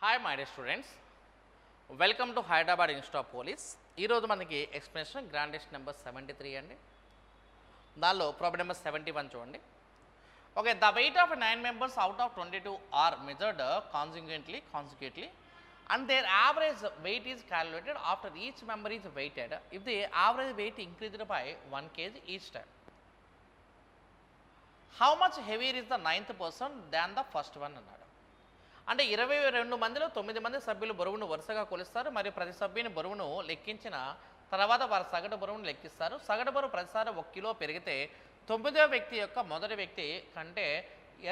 Hi my dear students, welcome to Hyderabad institute of police. ఈరోజు మనకి explanation grandest number 73 అండి. దానిలో ప్రాబ్లం నెంబర్ 71 చూడండి. Okay, the weight of 9 members out of 22 are measured consecutively and their average weight is calculated after each member is weighted if the average weight increased by 1 kg each time. How much heavier is the 9th person than the first one అన్నాడు. అంటే 22 మందిలో 9 మంది సభ్యులు బరువును వరుసగా కొలుస్తారు మరియు ప్రతి సభ్యుని బరువును లెక్కించిన తర్వాత వారి సగటు బరువును లెక్కిస్తారు. సగటు బరువు ప్రతిసారి 1 కిలో పెరిగితే 9వ వ్యక్తి యొక్క మొదటి వ్యక్తి కంటే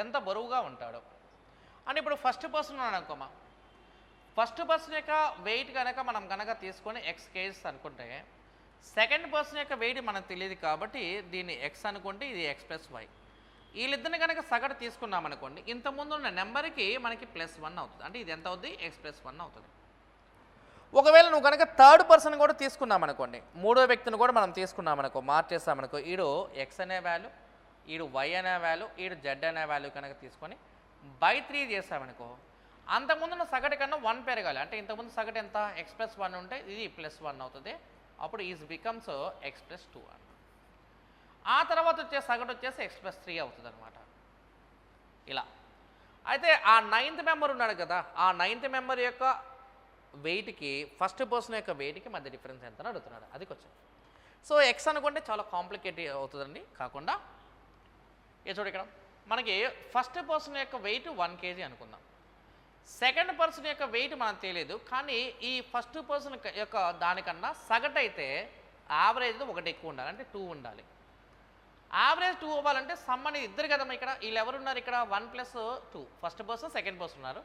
ఎంత బరువుగా ఉంటాడు అని. ఇప్పుడు ఫస్ట్ పర్సన్ అనుకోమా, ఫస్ట్ పర్సన్ యొక్క వెయిట్ కనుక మనం కనుక తీసుకొని ఎక్స్ కేజీస్ అనుకుంటే సెకండ్ పర్సన్ యొక్క వెయిట్ మనకు తెలియదు కాబట్టి దీన్ని ఎక్స్ అనుకుంటే ఇది ఎక్స్ ప్లస్ వై. వీళ్ళిద్దరిని కనుక సగటు తీసుకున్నాం అనుకోండి, ఇంతకుముందు ఉన్న నెంబర్కి మనకి +1 అవుతుంది. అంటే ఇది ఎంత అవుతుంది? x+1 అవుతుంది. ఒకవేళ నువ్వు కనుక థర్డ్ పర్సన్ కూడా తీసుకున్నాం అనుకోండి, మూడో వ్యక్తిని కూడా మనం తీసుకున్నాం అనుకో, మార్చేస్తామనుకో, ఈడు ఎక్స్ అనే వాల్యూ, ఈడు వై అనే వాల్యూ, ఈడు జెడ్ అనే వాల్యూ కనుక తీసుకొని /3 చేసామనుకో, అంతకుముందున్న సగటు కన్నా 1 పెరగాలి. అంటే ఇంతకుముందు సగటు ఎంత? x+1 ఉంటే ఇది +1 అవుతుంది. అప్పుడు ఈజ్ బికమ్స్ x+2 అని. ఆ తర్వాత వచ్చే సగటు వచ్చేసి x+3 అవుతుంది అనమాట. ఇలా అయితే ఆ 9th మెంబర్ ఉన్నాడు కదా, ఆ 9th మెంబర్ యొక్క వెయిట్కి ఫస్ట్ పర్సన్ యొక్క వెయిట్కి మధ్య డిఫరెన్స్ ఎంత అని అడుగుతున్నాడు. అది కొంచెం సో ఎక్స్ అనుకుంటే చాలా కాంప్లికేటెడ్ అవుతుందండి. కాకుండా చూడు, ఇక్కడ మనకి ఫస్ట్ పర్సన్ యొక్క వెయిట్ 1 kg అనుకుందాం. సెకండ్ పర్సన్ యొక్క వెయిట్ మనకు తెలియదు, కానీ ఈ ఫస్ట్ పర్సన్ యొక్క దానికన్నా సగటు అయితే యావరేజ్ 1 ఎక్కువ ఉండాలి, అంటే 2 ఉండాలి. యావరేజ్ 2 అవ్వాలంటే సమ్ అనేది ఇద్దరు కదమ్మా. ఇక్కడ వీళ్ళు ఎవరు ఉన్నారు? ఇక్కడ 1 + 2 ఫస్ట్ పర్సన్ సెకండ్ పర్సన్ ఉన్నారు.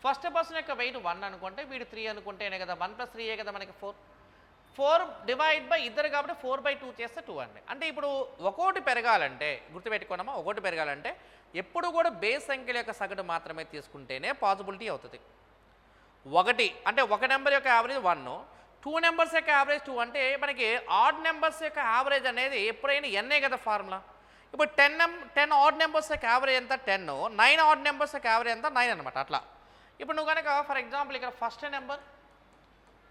ఫస్ట్ పర్సన్ యొక్క వెయిట్ 1 అనుకుంటే వీడు 3 అనుకుంటేనే కదా, 1 + 3 కదా మనకి 4 డివైడ్ బై ఇద్దరు కాబట్టి 4/2 చేస్తే 2 అండి. అంటే ఇప్పుడు ఒకటి పెరగాలంటే గుర్తుపెట్టుకోనమ్మా, ఒకటి పెరగాలంటే ఎప్పుడు కూడా బేస్ సంఖ్యల యొక్క సగటు మాత్రమే తీసుకుంటేనే పాసిబిలిటీ అవుతుంది. ఒకటి అంటే ఒక నెంబర్ యొక్క యావరేజ్ 1, 2 నెంబర్స్ యొక్క యావరేజ్ 2 అంటే మనకి ఆడ్ నెంబర్స్ యొక్క యావరేజ్ అనేది ఎప్పుడైనా ఎన్నే కదా ఫార్ములా. ఇప్పుడు 10 ఆడ్ నెంబర్స్ యొక్క యావరేజ్ ఎంత? 10. 9 ఆడ్ నెంబర్స్ యొక్క యావరేజ్ ఎంత? 9 అనమాట. అట్లా ఇప్పుడు నువ్వు కనుక ఫర్ ఎగ్జాంపుల్ ఇక్కడ ఫస్ట్ నెంబర్,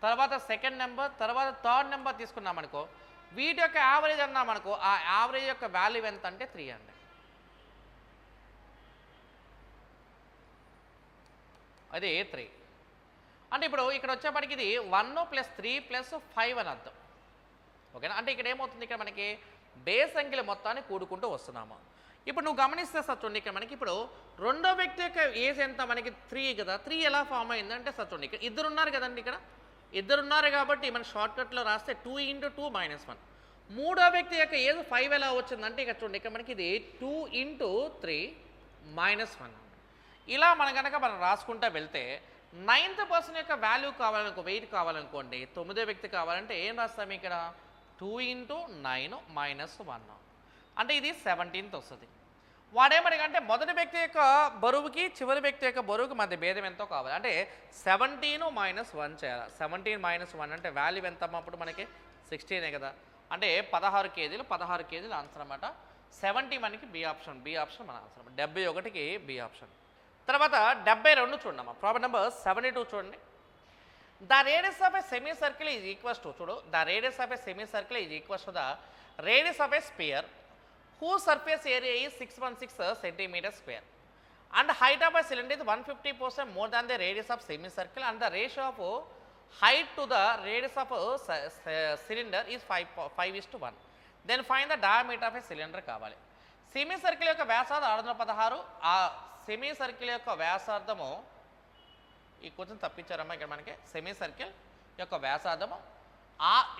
తర్వాత సెకండ్ నెంబర్, తర్వాత థర్డ్ నెంబర్ తీసుకున్నామనుకో, వీటి యొక్క యావరేజ్ అన్నామనుకో, ఆ యావరేజ్ యొక్క వాల్యూ ఎంత అంటే 3 అండి. అది 3 అంటే ఇప్పుడు ఇక్కడ వచ్చేప్పటికి ఇది 1 + 3 + 5 అని అర్థం. ఓకేనా? అంటే ఇక్కడ ఏమవుతుంది? ఇక్కడ మనకి బేస్ సంఖ్యలు మొత్తాన్ని కూడుకుంటూ వస్తున్నాము. ఇప్పుడు నువ్వు గమనిస్తే చూడండి, ఇక్కడ మనకి ఇప్పుడు రెండో వ్యక్తి యొక్క ఏజ్ ఎంత? మనకి 3 కదా. 3 ఎలా ఫామ్ అయిందంటే చూడండి, ఇక్కడ ఇద్దరు ఉన్నారు కదండి. ఇక్కడ ఇద్దరు ఉన్నారు కాబట్టి మన షార్ట్కట్లో రాస్తే 2 × 2 - 1. మూడో వ్యక్తి యొక్క ఏజ్ 5 ఎలా వచ్చిందంటే ఇక్కడ చూడండి, ఇక్కడ మనకి ఇది 2 × 3 - 1. ఇలా మనం రాసుకుంటా వెళ్తే 9th పర్సన్ యొక్క వాల్యూ కావాలనుకో, వెయిట్ కావాలనుకోండి, 9వ వ్యక్తి కావాలంటే ఏం రాస్తాము? ఇక్కడ 2 × 9 - 1 అంటే ఇది 17th వస్తుంది. వాడేమడిగంటే మొదటి వ్యక్తి యొక్క బరువుకి చివరి వ్యక్తి యొక్క బరువుకి మధ్య భేదం ఎంతో కావాలి. అంటే 17 - 1 చేయాలి. 17 - 1 అంటే వాల్యూ ఎంత అప్పుడు మనకి 16 కదా. అంటే 16 kg, 16 kg ఆన్సర్ అనమాట. 71కి బి ఆప్షన్ మన ఆన్సర్. 71కి బి ఆప్షన్. తర్వాత 72 చూడమ్మా, ప్రాబ్లం నెంబర్ 72 చూడండి. The radius of a semi circle is equals to, చూడు, the radius of a semi circle is equals to the radius of a sphere whose surface area is 616 cm² and height of a cylinder is 150% more than the radius of semicircle and the ratio of height to the radius of cylinder is 5:1. Then find the diameter of a cylinder కావాలి. Semi circle యొక్క వ్యాసార్థం 616. ఆ semi circle యొక్క వ్యాసార్థము ఈ కొంచెం తప్పించారమ్మా. ఇక్కడ మనకి semi circle యొక్క వ్యాసార్థము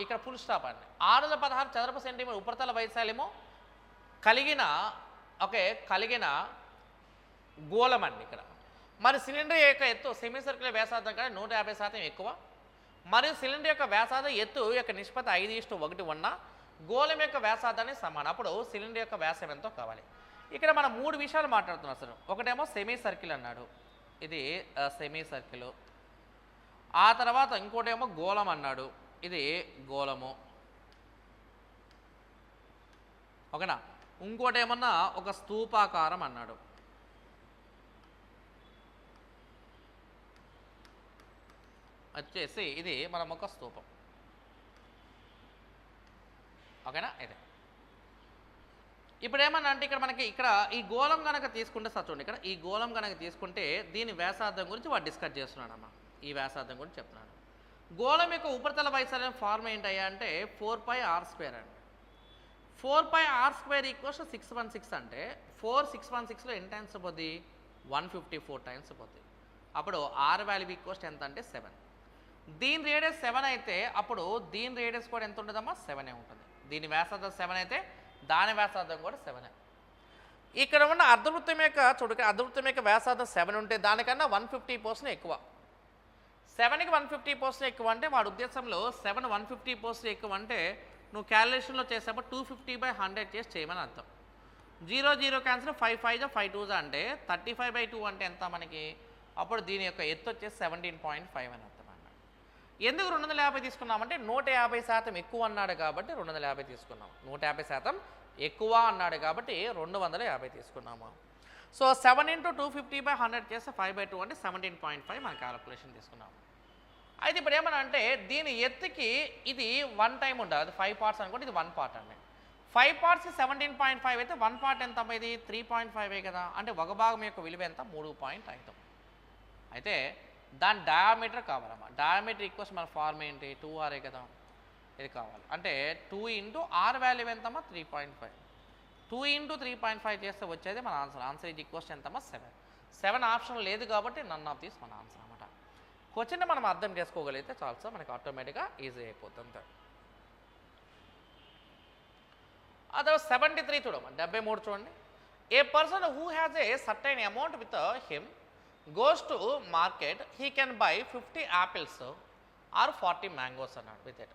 ఇక్కడ ఫుల్ స్టాప్ అండి. 616 చదరపు సెంటీమీటర్ ఉపరితల వైశాల్యము కలిగిన గోళం అండి ఇక్కడ. మరి సిలిండర్ యొక్క ఎత్తు సెమీ సర్కిల్ వ్యాసార్థం కంటే 150% ఎక్కువ, మరియు సిలిండర్ యొక్క వ్యాసార్థం ఎత్తు యొక్క నిష్పత్తి 5:1 ఉన్న గోళం యొక్క వ్యాసార్థాన్ని సమానం. అప్పుడు సిలిండర్ యొక్క వ్యాసం ఎంతో కావాలి. ఇక్కడ మనం 3 విషయాలు మాట్లాడుతున్నాం అసలు. ఒకటేమో సెమీ సర్కిల్ అన్నాడు, ఇది సెమీ సర్కిల్. ఆ తర్వాత ఇంకోటేమో గోళం అన్నాడు, ఇది గోళము. ఓకేనా? ఇంకోటి ఏమన్నా ఒక స్తూపాకారం అన్నాడు. వచ్చేసి ఇది మన ముఖ స్తూపం. ఓకేనా? ఇది ఇప్పుడు ఏమన్నా అంటే ఇక్కడ మనకి ఇక్కడ ఈ గోళం కనుక తీసుకుంటే చూడండి, ఇక్కడ ఈ గోళం కనుక తీసుకుంటే దీని వ్యాసార్థం గురించి వాడు డిస్కస్ చేస్తున్నాడు అమ్మా. ఈ వ్యాసార్థం గురించి చెప్తున్నాడు. గోళం యొక్క ఉపరితల వైశాల్యం ఫార్మ్ ఏంటయ్యా అంటే 4πr² అండి. 4πr² ఈక్వల్స్ 616 అంటే 616లో ఎన్ని టైమ్స్ పోద్ది? 154 టైమ్స్ పోద్ది. అప్పుడు ఆర్ వాల్యూ ఈక్వల్స్ ఎంత అంటే 7. దీని రేడియస్ 7 అయితే అప్పుడు దీని రేడియస్ కూడా ఎంత ఉంటుందమ్మా? 7 ఉంటుంది. దీని వ్యాసార్థం 7 అయితే దాని వ్యాసార్థం కూడా 7. ఇక్కడ ఉన్న అర్ధవృత్తం యొక్క చూడక అర్ధవృత్తం యొక్క వ్యాసార్థం 7 ఉంటే దానికన్నా 150% ఎక్కువ. 7కి 150% ఎక్కువ అంటే వాడి ఉద్దేశంలో 7 150% ఎక్కువ అంటే నువ్వు క్యాలిక్యులేషన్లో చేసేప్పుడు 250/100 చేసి చేయమని అర్థం. 0 0 క్యాన్సిల్ 5 5 5 2 అంటే 35/2 అంటే ఎంత మనకి? అప్పుడు దీని యొక్క ఎత్తు వచ్చేసి 17.5 అని అర్థం అన్నాడు. ఎందుకు 250 తీసుకున్నామంటే 150% ఎక్కువ అన్నాడు కాబట్టి 250 తీసుకున్నాం. 150% ఎక్కువ అన్నాడు కాబట్టి 250 తీసుకున్నాము. సో 7 × 250/100 చేస్తే 5/2 అంటే 17.5 మన క్యాలిక్యులేషన్ తీసుకున్నాము. అయితే ఇప్పుడు ఏమన్నా అంటే దీని ఎత్తుకి ఇది 1 టైం ఉండాలి. అది 5 పార్ట్స్ అనుకోండి, ఇది 1 పార్ట్ అండి. 5 పార్ట్స్ 17.5 అయితే 1 పార్ట్ ఎంత? ఇది 3.5 కదా. అంటే ఒక భాగం యొక్క విలువ ఎంత? 3.5. అయితే దాని డయామీటర్ కావాలమ్మా. డయామీటర్ ఈక్వల్స్ మన ఫార్మ్ ఏంటి? 2r కదా. ఇది కావాలి అంటే 2 × r వాల్యూ ఎంతమ్మా? 3.5. 2 × 3.5 చేస్తే వచ్చేది మన ఆన్సర్. ఆన్సర్ ఈజ్ ఈక్వల్స్ ఎంతమ్మా? 7. 7 ఆప్షన్ లేదు కాబట్టి నన్ ఆఫ్ దీస్ మన ఆన్సర్ అనమాట. క్వశ్చన్ మనం అర్థం చేసుకోగలిగితే చాలు సార్, మనకి ఆటోమేటిక్గా ఈజీ అయిపోతుంది. అదే 73 చూడమ్మా. 73 చూడండి. A person who has a certain amount with him goes to market, he can buy 50 apples or 40 mangoes అన్నాడు with it.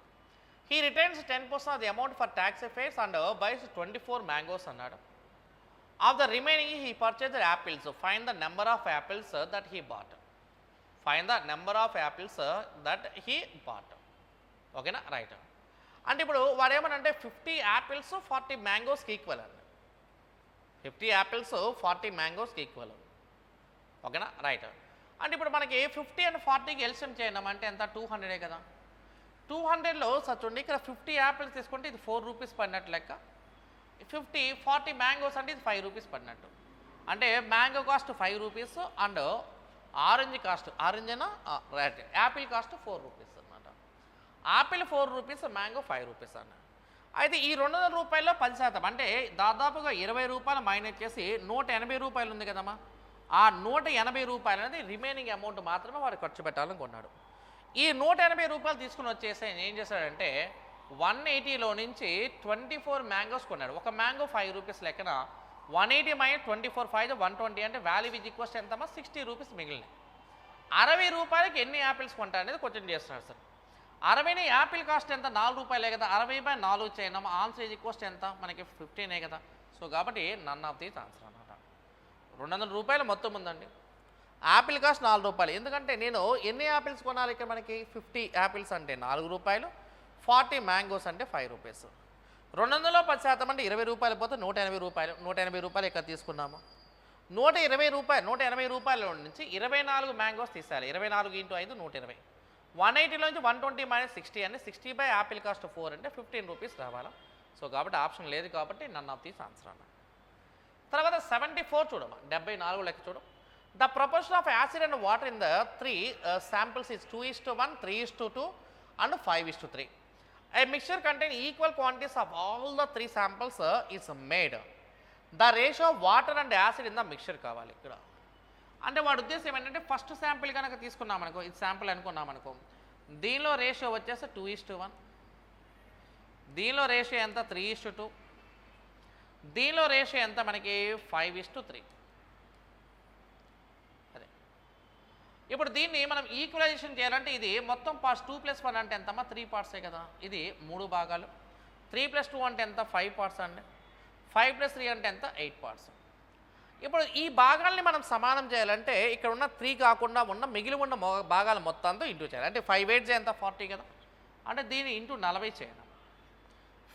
He retains 10% of the amount for tax affairs and buys 24 mangoes అన్నాడు. Of the remaining he purchased apples. Find the number of apples that he bought. Find the number of apples that he bought. ఓకేనా? Right. అంటే ఇప్పుడు వాడు ఏమనంటే 50 apples 40 మ్యాంగోస్కి equal అండి. 50 apples 40 మ్యాంగోస్కి equal. ఓకేనా? Right. అంటే ఇప్పుడు మనకి 50 and 40కి ఎల్సిఎం చేయడం అంటే ఎంత? 200 కదా. 200లో చూడండి, ఇక్కడ 50 యాపిల్స్ తీసుకుంటే ఇది 4 రూపీస్ పడినట్టు లెక్క. 40 మ్యాంగోస్ అంటే ఇది 5 రూపీస్ పడినట్టు. అంటే mango cost 5 rupees and orange cost, orange అయినా రైట్, యాపిల్ కాస్ట్ 4 రూపీస్ అన్నమాట. యాపిల్ 4 రూపీస్, మ్యాంగో 5 రూపీస్ అన్న. అయితే ఈ 200 రూపాయల్లో 10% అంటే దాదాపుగా 20 రూపాయలు మైనస్ చేసి 180 రూపాయలు ఉంది కదమ్మా. ఆ 180 రూపాయలు అనేది రిమైనింగ్ అమౌంట్ మాత్రమే వాడు ఖర్చు పెట్టాలని కొన్నాడు. ఈ 180 రూపాయలు తీసుకుని వచ్చేసి ఏం చేశాడంటే 180లో నుంచి 24 మ్యాంగోస్ కొన్నాడు. ఒక మ్యాంగో 5 రూపీస్ లెక్కన 180 మైనస్ 24 5 120 అంటే వాల్యూ ఈజ్ ఈక్వల్స్ ఎంతమ్మా? 60 రూపీస్ మిగిలినాయి. 60 రూపాయలకి ఎన్ని యాపిల్స్ కొంటా అనేది క్వశ్చన్ చేస్తున్నాడు సార్. 60ని యాపిల్ కాస్ట్ ఎంత? 4 రూపాయలే కదా. 60/4 చేయనమ్మా. ఆన్సర్ ఈజ్ ఈక్వల్స్ ఎంత? మనకి 15 కదా. సో కాబట్టి నన్ ఆఫ్ దీస్ ఆన్సర్ అన్నమాట. 200 రూపాయలు మొత్తం ఉందండి. యాపిల్ కాస్ట్ 4 రూపాయలు. ఎందుకంటే నేను ఎన్ని యాపిల్స్ కొనాలి ఇక్కడ? మనకి 50 యాపిల్స్ అంటే 4 రూపాయలు, 40 మ్యాంగోస్ అంటే 5 రూపీస్. 200లో 10% అంటే 20 రూపాయలు పోతే 180 రూపాయలు. 180 రూపాయలు ఇక్కడ తీసుకున్నాము. 180 రూపాయల నుంచి 24 మ్యాంగోస్ తీసేయాలి. 24 × 5 120. 180లోంచి 120 మైనస్ 60 అంటే 60 యాపిల్ కాస్ట్ 4 అంటే 15 రూపీస్ రావాలా. సో కాబట్టి ఆప్షన్ లేదు కాబట్టి నన్ ఆఫ్ దీస్ ఆన్సర్ అన్న. తర్వాత 74 చూడమ్మా. 74 లెక్క చూడు. The proportion of acid and water in the 3 samples is 2:1, 3:2 and 5:3. A mixture containing equal quantities of all the 3 samples is made. The ratio of water and acid in the mixture కావాలి ఇక్కడ. అంటే వాడి ఉద్దేశం ఏంటంటే first sample కనుక తీసుకున్నాం అనుకో, ఇది శాంపిల్ అనుకున్నాం అనుకో, దీనిలో రేషియో వచ్చేసి 2:1, దీనిలో రేషియో ఎంత? 3:2, దీనిలో రేషియో ఎంత మనకి? 5:3. అదే ఇప్పుడు దీన్ని మనం ఈక్వలైజేషన్ చేయాలంటే ఇది మొత్తం పార్ట్స్ 2+1 అంటే ఎంతమ్మా? 3 పార్ట్సే కదా. ఇది 3 భాగాలు. 3+2 అంటే ఎంత? 5 పార్ట్స్ అండి. 5+3 అంటే ఎంత? 8 పార్ట్స్. ఇప్పుడు ఈ భాగాల్ని మనం సమానం చేయాలంటే ఇక్కడ ఉన్న 3 కాకుండా ఉన్న మిగిలి ఉన్న భాగాలు మొత్తంతో ఇంటూ చేయాలి. అంటే 5 8 ఎంత? 40 కదా. అంటే దీన్ని ఇంటూ 40 చేయాలి.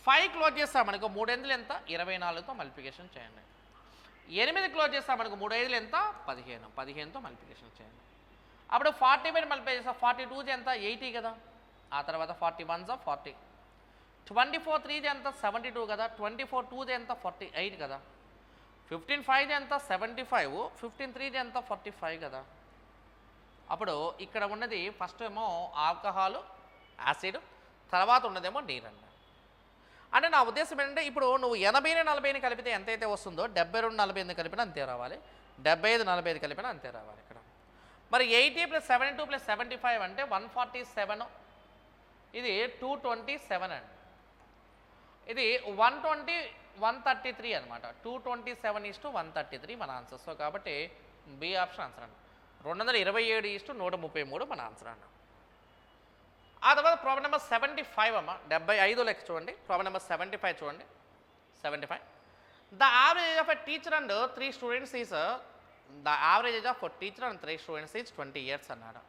5 క్లోజ్ చేస్తామనుకో 3 8 ఎంత? 24తో మల్టిప్లికేషన్ చేయండి. 8 క్లోజ్ చేస్తామనుకో 3 5 ఎంత? 15. 15తో మల్టిప్లికేషన్ చేయండి. అప్పుడు 40 బై మల్టిప్లై చేస్తా 42 ఎంత 80 కదా. ఆ తర్వాత 41 40, 24 3 ఎంత 72 కదా, 24 2 ఎంత 48 కదా, 15 5 ఎంత 75, 15 3 ఎంత 45 కదా. అప్పుడు ఇక్కడ ఉన్నది ఫస్ట్ ఏమో ఆల్కహాల్ యాసిడ్, తర్వాత ఉన్నదేమో నీరు అన్న. అంటే నా ఉద్దేశం ఏంటంటే ఇప్పుడు నువ్వు 80ని 40ని కలిపితే ఎంతైతే వస్తుందో 72 48 కలిపినా అంతే రావాలి, 75 45 కలిపినా అంతే రావాలి ఇక్కడ. మరి 80 + 72 + 75 అంటే 147, ఇది 227 అండి, ఇది 120 133 అనమాట. 227:133 మన ఆన్సర్. సో కాబట్టి బి ఆప్షన్ ఆన్సర్ అండి. 227:133 మన ఆన్సర్ అన్న. ఆ తర్వాత ప్రాబ్లం నెంబర్ 75 అమ్మ, 75 లెక్క చూడండి. ప్రాబ్లం నెంబర్ 75 చూడండి. 75 the average age of a teacher and 3 students is the average age of teacher and 3 students is 20 years అన్నాడు.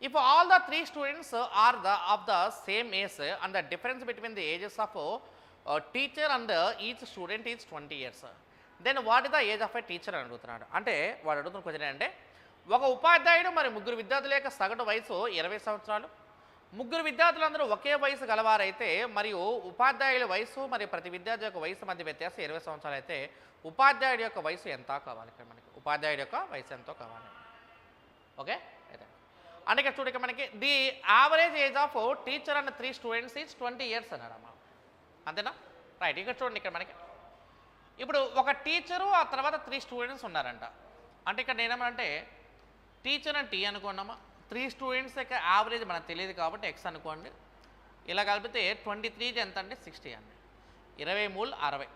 If all the 3 students are of the same age and the difference between the ages of teacher and each student is 20 years, then what is the age of a teacher అని అడుగుతున్నాడు. అంటే వాడు అడుగుతున్న question ఏంటంటే ఒక ఉపాధ్యాయుడు మరి 3 విద్యార్థుల యొక్క సగటు వయసు 20 సంవత్సరాలు, 3 విద్యార్థులందరూ ఒకే వయసు గలవారైతే మరియు ఉపాధ్యాయుల వయసు మరియు ప్రతి విద్యార్థి యొక్క వయసు మధ్య వ్యత్యాసం 20 సంవత్సరాలు అయితే ఉపాధ్యాయుడి యొక్క వయసు ఎంత కావాలి? ఇక్కడ మనకి ఉపాధ్యాయుడి యొక్క వయసు ఎంతో కావాలి. ఓకే అయితే అంటే ఇక్కడ చూడక మనకి the average age of teacher and 3 students is 20 years అన్నాడమ్మా. అంతేనా? రైట్. ఇక్కడ చూడండి, ఇక్కడ మనకి ఇప్పుడు ఒక టీచరు ఆ తర్వాత 3 స్టూడెంట్స్ ఉన్నారంట. అంటే ఇక్కడ నేనేమంటే టీచర్ అని టీ అనుకోండమ్మా, 3 స్టూడెంట్స్ యొక్క యావరేజ్ మనకు తెలియదు కాబట్టి ఎక్స్ అనుకోండి. ఇలా కలిపితే 23 ఎంత అంటే 60 అండి, 23 60.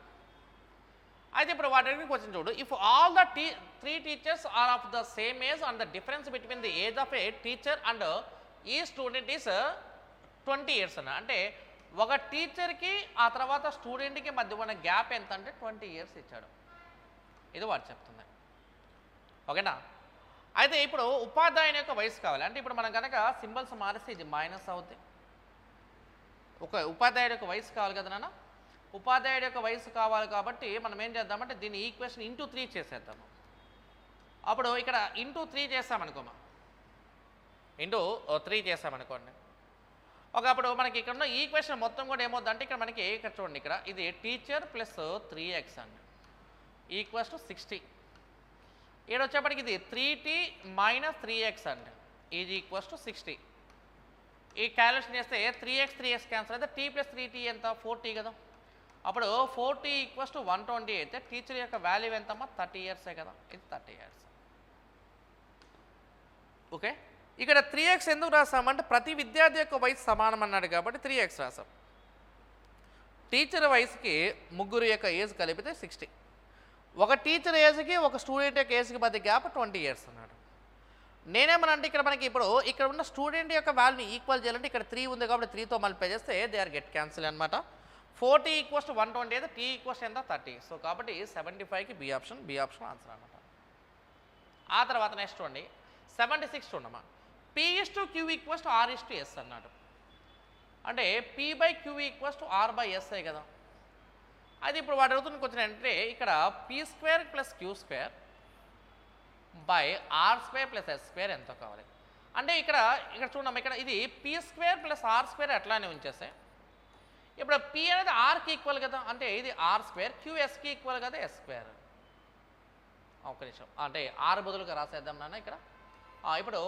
అయితే ఇప్పుడు వాటి క్వశ్చన్ చూడు. If all the 3 teachers are of the same age and the difference between the age of a teacher and ఈ స్టూడెంట్ ఈస్ 20 years అన్న. అంటే ఒక టీచర్కి ఆ తర్వాత స్టూడెంట్కి మధ్య ఉన్న గ్యాప్ ఎంత అంటే 20 years ఇచ్చాడు. ఇది వాడు చెప్తుంది. ఓకేనా? అయితే ఇప్పుడు ఉపాధ్యాయుని యొక్క వయసు కావాలి అంటే ఇప్పుడు మనం కనుక సింబల్స్ మారిస్తే ఇది మైనస్ అవుతుంది. ఒక ఉపాధ్యాయుడి యొక్క వయసు కావాలి కదా నాన్న. ఉపాధ్యాయుడి యొక్క వయసు కావాలి కాబట్టి మనం ఏం చేద్దామంటే దీన్ని ఈక్వేషన్ ఇంటూ 3 చేసేద్దాము. అప్పుడు ఇక్కడ ఇంటూ 3 చేస్తామనుకోమా, ఇంటూ 3 చేస్తామనుకోండి. ఒకప్పుడు మనకి ఇక్కడ ఉన్న ఈక్వేషన్ మొత్తం కూడా ఏమవుతుందంటే ఇక్కడ మనకి ఇక్కడ చూడండి, ఇక్కడ ఇది టీచర్ ప్లస్ 3x అండి ఈక్వల్స్ టు 60. ఇక్కడ వచ్చేప్పటికి ఇది 3t మైనస్ 3x అండి ఈజ్ ఈక్వల్స్ టు 60. ఈ క్యాలిక్యులేషన్ చేస్తే 3x క్యాన్సల్ అయితే t ప్లస్ 3t ఎంత 4t కదా. అప్పుడు 4t ఈక్వల్స్ టు 120 అయితే టీచర్ యొక్క వాల్యూ ఎంతమ్మా 30 years కదా. ఇది 30 years. ఓకే, ఇక్కడ 3x ఎందుకు రాసామంటే ప్రతి విద్యార్థి యొక్క వయసు సమానం అన్నాడు కాబట్టి 3x రాసాం. టీచర్ వయసుకి 3 యొక్క ఏజ్ కలిపితే 60. ఒక టీచర్ ఏజ్కి ఒక స్టూడెంట్ యొక్క ఏజ్కి మధ్య గ్యాప్ 20 years అన్నాడు. నేనేమనంటే ఇక్కడ మనకి ఇప్పుడు ఇక్కడ ఉన్న స్టూడెంట్ యొక్క వాల్యూని ఈక్వల్ చేయాలంటే ఇక్కడ 3 ఉంది కాబట్టి 3తో మల్టిప్లై చేస్తే దే ఆర్ గెట్ క్యాన్సిల్ అనమాట. 4t ఈక్వల్స్ టు 120 అయితే t ఈక్వల్స్ ఎంత 30. సో కాబట్టి 75కి బి ఆప్షన్ ఆన్సర్ అనమాట. ఆ తర్వాత నెక్స్ట్ చూడండి 76 చూడమ్మా. p/q ఈక్వల్స్ టు r/s అన్నాడు. అంటే p/q ఈక్వల్స్ టు r/s కదా. అది ఇప్పుడు వాడు అడుగుతున్న క్వశ్చన్ అంటే ఇక్కడ p² + q² by r² + s² ఎంతో కావాలి అంటే ఇక్కడ చూడమ్మా, ఇక్కడ ఇది p² + r² అట్లానే ఉంచేస్తే ఇప్పుడు p అనేది rకి ఈక్వల్ కదా, అంటే ఇది r², q sకి ఈక్వల్ కదా s². ఒక నిమిషం, అంటే r బదులుగా రాసేద్దాం నాన్న. ఇక్కడ ఇప్పుడు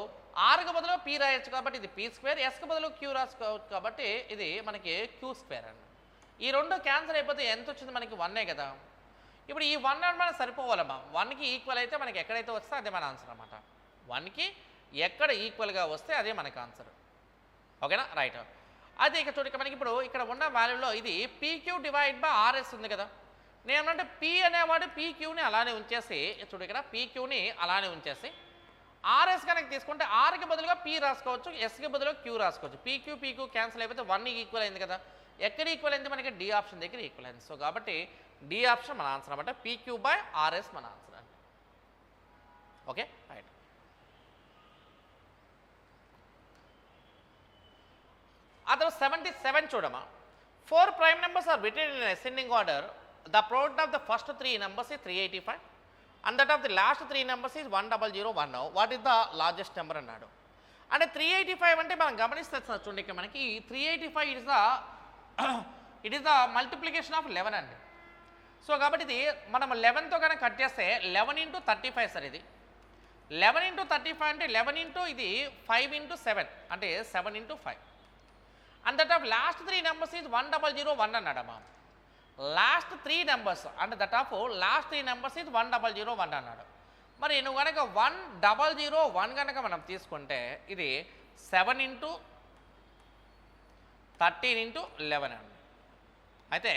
rకి బదులు p రాయొచ్చు కాబట్టి ఇది p², sకి బదులు q రాసుకోవచ్చు కాబట్టి ఇది మనకి q² అండి. ఈ రెండు క్యాన్సల్ అయిపోతే ఎంత వచ్చింది మనకి 1 కదా. ఇప్పుడు ఈ 1 మనకి సరిపోవాలమ్మా. 1కి ఈక్వల్ అయితే మనకి ఎక్కడైతే వస్తే అదే మన ఆన్సర్ అన్నమాట. 1కి ఎక్కడ ఈక్వల్గా వస్తే అదే మనకి ఆన్సర్. ఓకేనా? రైట్. అదే ఇక్కడ చూడక మనకి ఇప్పుడు ఇక్కడ ఉన్న వాల్యూలో ఇది pq / rs ఉంది కదా. నేనేమంటే p అనేవాడు pqని అలానే ఉంచేసి చూడు, ఇక్కడ pqని అలానే ఉంచేసి rs కనుక తీసుకుంటే rకి బదులుగా p రాసుకోవచ్చు, sకి బదులుగా q రాసుకోవచ్చు. pq క్యాన్సిల్ అయిపోతే 1కి ఈక్వల్ అయింది కదా. ఎక్కడ ఈక్వల్ అయింది మనకి డి ఆప్షన్ దగ్గర ఈక్వల్ అయింది. సో కాబట్టి డి ఆప్షన్ మన ఆన్సర్ అనమాట. pq/rs మన ఆన్సర్ అండి. Okay, right. ఆ తర్వాత 77 చూడమా. 4 prime numbers are written in ascending order. The product of the first 3 numbers is 385. And that of the last 3 numbers is 1001. What is the largest number అన్నాడు. అంటే 385 అంటే మనం గమనిస్తే చూడండి ఇక్కడ మనకి 385 it is the multiplication of 11 అండి. So కాబట్టి ఇది మనం 11తో కనుక కట్ చేస్తే 11 ఇంటూ 35 సార్. ఇది 11 ఇంటూ 35 అంటే 11 ఇంటూ ఇది 5 ఇంటూ 7 అంటే 7 into 5. And that of last 3 numbers is 1001 అన్నాడమ్మా. లాస్ట్ 3 నెంబర్స్ అంటే that of last 3 numbers is 1001 అన్నాడు. మరి నువ్వు కనుక 1001 కనుక మనం తీసుకుంటే ఇది 7 ఇంటూ 13 ఇంటూ 11 అండి. అయితే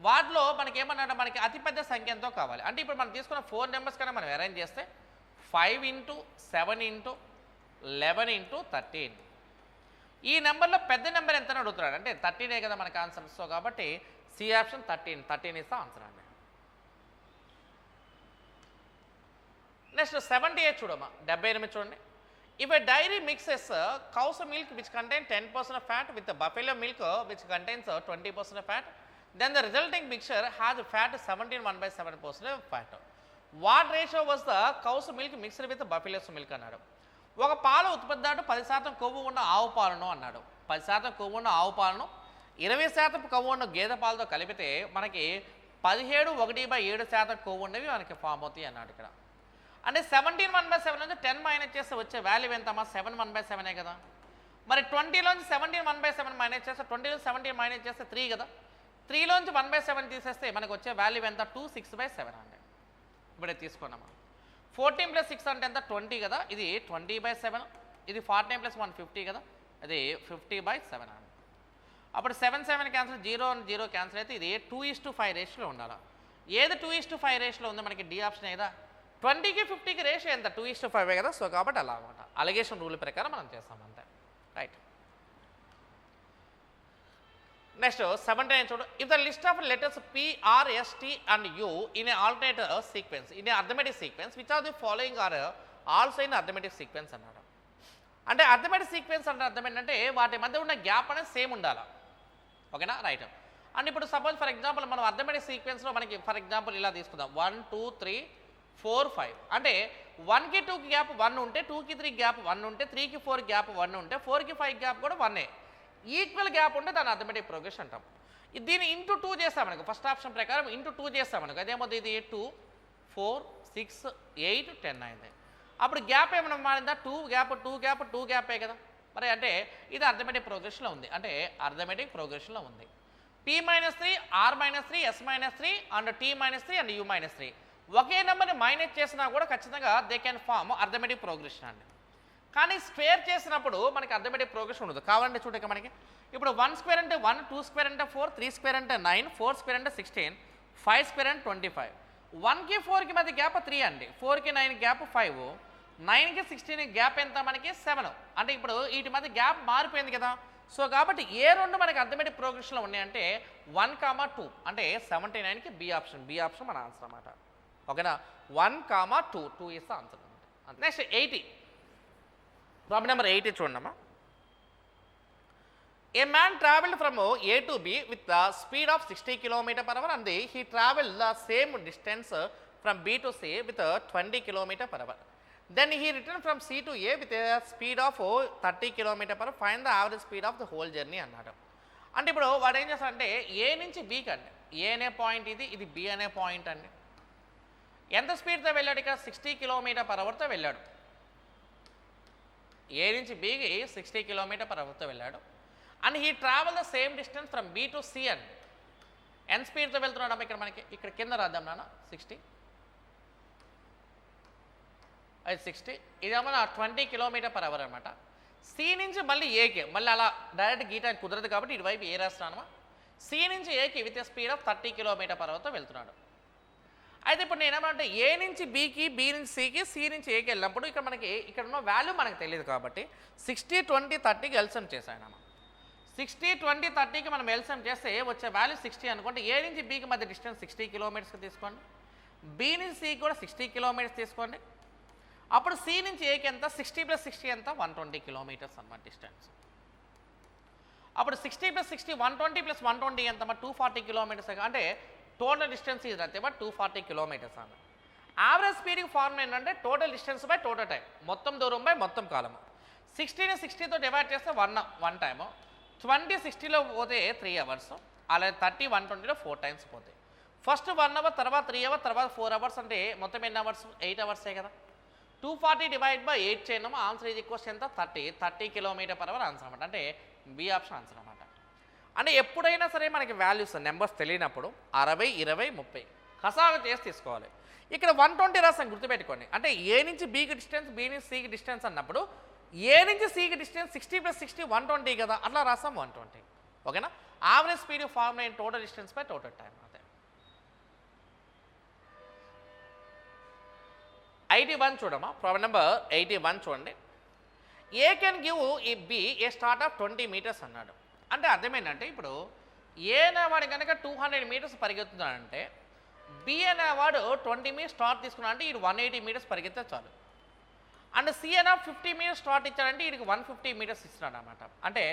వాటిలో మనకి ఏమన్నాడు, మనకి అతిపెద్ద సంఖ్య ఎంతో కావాలి. అంటే ఇప్పుడు మనం తీసుకున్న 4 నెంబర్స్ కన్నా మనం అరేంజ్ చేస్తే 5 ఇంటూ 7 ఇంటూ 11 ఇంటూ 13. ఈ నెంబర్లో పెద్ద నెంబర్ ఎంత అడుగుతున్నాడు అంటే 13 కదా మనకి ఆన్సర్. సో కాబట్టి C option 13 is the answer అండి. నెక్స్ట్ 78 చూడమ్మా, 78 చూడండి. If a dairy mixes cow's milk which contain 10% of fat with buffalo milk which contains 20% of fat, then the resulting mixture has fat 17.1/7% of fat. What ratio was the cow's milk mixed with buffalo's milk అన్నాడు. ఒక పాల ఉత్పత్తిదారుడు 10% కొవ్వు ఉన్న ఆవు పాలను అన్నాడు. 10% కొవ్వు ఉన్న ఆవు పాలను 20% కొవ్వు ఉన్న గేదె పాలతో కలిపితే మనకి 17/1/7% కొవ్వు ఉన్నవి మనకి ఫామ్ అవుతాయి అన్నాడు ఇక్కడ. అంటే 17/1/7 నుంచి 10 మైనస్ చేస్తే వచ్చే వాల్యూ ఎంతమ్మా? 7/1/7 కదా. మరి 20లోంచి 17/1/7 మైనస్ చేస్తే 20లోంచి 17 మైనస్ చేస్తే 3 కదా. 3లోంచి 1/7 తీసేస్తే మనకు వచ్చే వాల్యూ ఎంత? 26/7 అండి. ఇప్పుడే తీసుకున్నామా. 14 + 6 అంటే ఎంత? 20 కదా. ఇది 20/7. ఇది 14 + 1 50 కదా. అది 50/7 అండి. అప్పుడు 7 క్యాన్సిల్, 0 క్యాన్సిల్ అయితే ఇది 2:5 రేషియోలో ఉండాలి. ఏది 2:5 రేషియోలో ఉందో మనకి డి ఆప్షన్ కదా. 20కి 50కి రేషియో ఎంత? 2:5 కదా. సో కాబట్టి అలా అనమాట. అలిగేషన్ రూల్ ప్రకారం మనం చేస్తాం అంతే. రైట్. నెక్స్ట్ 79 చూడు. If the list of letters P, R, S, T and U in an alternate sequence, in an arithmetic sequence, which of the following are also in arithmetic sequence అన్నాడు. అంటే arithmetic sequence అంటే అర్థం ఏంటంటే వాటి మధ్య ఉన్న gap అనేది same ఉండాలి. ఓకేనా? రైట్. అండ్ ఇప్పుడు సపోజ్ ఫర్ ఎగ్జాంపుల్ మనం అర్థమెటిక్ సీక్వెన్స్లో మనకి ఫర్ ఎగ్జాంపుల్ ఇలా తీసుకుందాం. 1 2 3 4 5 అంటే 1కి 2కి గ్యాప్ 1 ఉంటే 2కి 3 గ్యాప్ 1 ఉంటే 3కి 4 గ్యాప్ 1 ఉంటే 4కి 5 గ్యాప్ కూడా 1 ఈక్వల్ గ్యాప్ ఉంటే దాన్ని అర్థమెటిక్ ప్రోగ్రెషన్ అంటాం. దీన్ని ఇంటూ 2 చేస్తాం మనకు. ఫస్ట్ ఆప్షన్ ప్రకారం ఇంటూ 2 చేస్తాం మనకు. అదేమవుతుంది? ఇది 2 4 6 8 10 అయింది. అప్పుడు గ్యాప్ ఏమైనా మారిందా? 2 గ్యాపే కదా. మరి అంటే ఇది అర్థమెటిక్ ప్రోగ్రెషన్లో ఉంది. అంటే అర్థమెటిక్ ప్రోగ్రెషన్లో ఉంది. P-3 R-3 S-3 and T-3 and U-3 ఒకే నెంబర్ని మైనస్ చేసినా కూడా ఖచ్చితంగా they can form arithmetic progression అండి. కానీ స్క్వేర్ చేసినప్పుడు మనకి అర్థమెటిక్ ప్రోగ్రెషన్ ఉండదు. కావాలంటే చూడక మనకి ఇప్పుడు 1 స్క్వేర్ అంటే 1, 2 స్క్వేర్ అంటే 4, 3 స్క్వేర్ అంటే 9, 4 స్క్వేర్ అంటే 16, 5 స్క్వేర్ అంటే 25. 1కి 4కి మధ్య గ్యాప్ 3 అండి. 4కి 9 గ్యాప్ 5, 9కి 16 గ్యాప్ ఎంత మనకి 7. అంటే ఇప్పుడు వీటి మధ్య గ్యాప్ మారిపోయింది కదా. సో కాబట్టి ఏ రెండు మనకి అర్థమెటిక్ ప్రోగ్రెషన్లో ఉన్నాయంటే 1, 2 అంటే 79కి బి ఆప్షన్ మన ఆన్సర్ అన్నమాట. ఓకేనా? 1, 2 is the answer. Next 80 problem number 80 చూడమ్మా. A man travelled from A to B with the speed of 60 km/h and he travelled the same distance from B to C with 20 km/h. Then he returned from C to A with a speed of 30 km/h. Find the average speed of the whole journey అన్నాడు. అంటే ఇప్పుడు వాడు ఏం చేస్తాడంటే ఏ నుంచి బీకి అండి. ఏ అనే పాయింట్ ఇది బి అనే పాయింట్ అండి. ఎంత స్పీడ్తో వెళ్ళాడు? ఇక్కడ 60 km/hతో వెళ్ళాడు. ఏ నుంచి బీకి 60 km/hతో వెళ్ళాడు. And he travel the same distance from B to C అండి. ఎంత స్పీడ్తో వెళ్తున్నాడు? ఇక్కడ మనకి ఇక్కడ కింద రాద్దాం నాన్న 60, అది 60, ఇదేమో 20 km/h అనమాట. సి నుంచి మళ్ళీ ఏకి మళ్ళీ అలా డైరెక్ట్ గీయడానికి కుదరదు కాబట్టి ఇటువైపు ఏ రాస్తున్నానమా. సి నుంచి ఏకి విత్ స్పీడ్ ఆఫ్ 30 km/hతో వెళ్తున్నాడు. అయితే ఇప్పుడు నేను ఏమంటే ఏ నుంచి బీకి, బి నుంచి సికి, సి నుంచి ఏకి వెళ్ళినప్పుడు ఇక్కడ మనకి ఇక్కడ ఉన్న వాల్యూ మనకు తెలియదు కాబట్టి 60 20 30కి ఎల్సిఎం చేశానమ్మా. 60 20 30కి మనం ఎల్సిఎం చేస్తే వచ్చే వాల్యూ 60 అనుకోండి. ఏ నుంచి బీకి మధ్య డిస్టెన్స్ 60 km తీసుకోండి. బి నుంచి సికి కూడా 60 km తీసుకోండి. అప్పుడు సి నుంచి ఏకి ఎంత? 60 + 60 ఎంత? 120 km అన్నమాట డిస్టెన్స్. అప్పుడు 60 + 60 120 + 120 ఎంత? 240 km. అంటే టోటల్ డిస్టెన్స్ ఇది అంతే 240 km అన్న. యావరేజ్ స్పీడ్కి ఫార్ములా ఏంటంటే total distance by total time, మొత్తం దూరం బై మొత్తం కాలము. 60ని 60తో డివైడ్ చేస్తే వన్ టైము, 20 60లో పోతే 3 అవర్స్, అలాగే 30 120లో 4 టైమ్స్ పోతాయి. ఫస్ట్ 1 అవర్, తర్వాత 3 అవర్, తర్వాత 4 అవర్స్, అంటే మొత్తం ఎన్ని అవర్స్? 8 అవర్సే కదా. 240 డివైడ్ బై 8 చేయడము, ఆన్సర్ ఈజ్ ఈక్వల్స్ ఎంత? 30 km/h ఆన్సర్ అనమాట. అంటే బి ఆప్షన్ ఆన్సర్ అనమాట. అంటే ఎప్పుడైనా సరే మనకి వాల్యూస్ నెంబర్స్ తెలియనప్పుడు 60 20 30 కసాగా చేసి తీసుకోవాలి. ఇక్కడ 120 రాసాం, గుర్తుపెట్టుకోండి. అంటే ఏ నుంచి బీకి డిస్టెన్స్, బి నుంచి సికి డిస్టెన్స్ అన్నప్పుడు ఏ నుంచి సికి డిస్టెన్స్ 60 + 60 120 కదా, అట్లా రాసాం 120. ఓకేనా. Average speed formula in total distance by total time. అదే 81 చూడమ్మా. ప్రాబ్లం నెంబర్ 81 చూడండి. ఏ కెన్ గివ్ ఈ B a start of 20 meters అన్నాడు. అంటే అర్థమైందంటే ఇప్పుడు ఏ అనేవాడు కనుక 200 meters పరిగెత్తున్నాడంటే బి అనేవాడు 20 meters స్టార్ట్ తీసుకున్నాడంటే ఇది 180 meters పరిగెత్తే చాలు. అండ్ సి అనే 50 meters స్టార్ట్ ఇచ్చాడంటే వీడికి 150 meters ఇస్తున్నాడు అనమాట. అంటే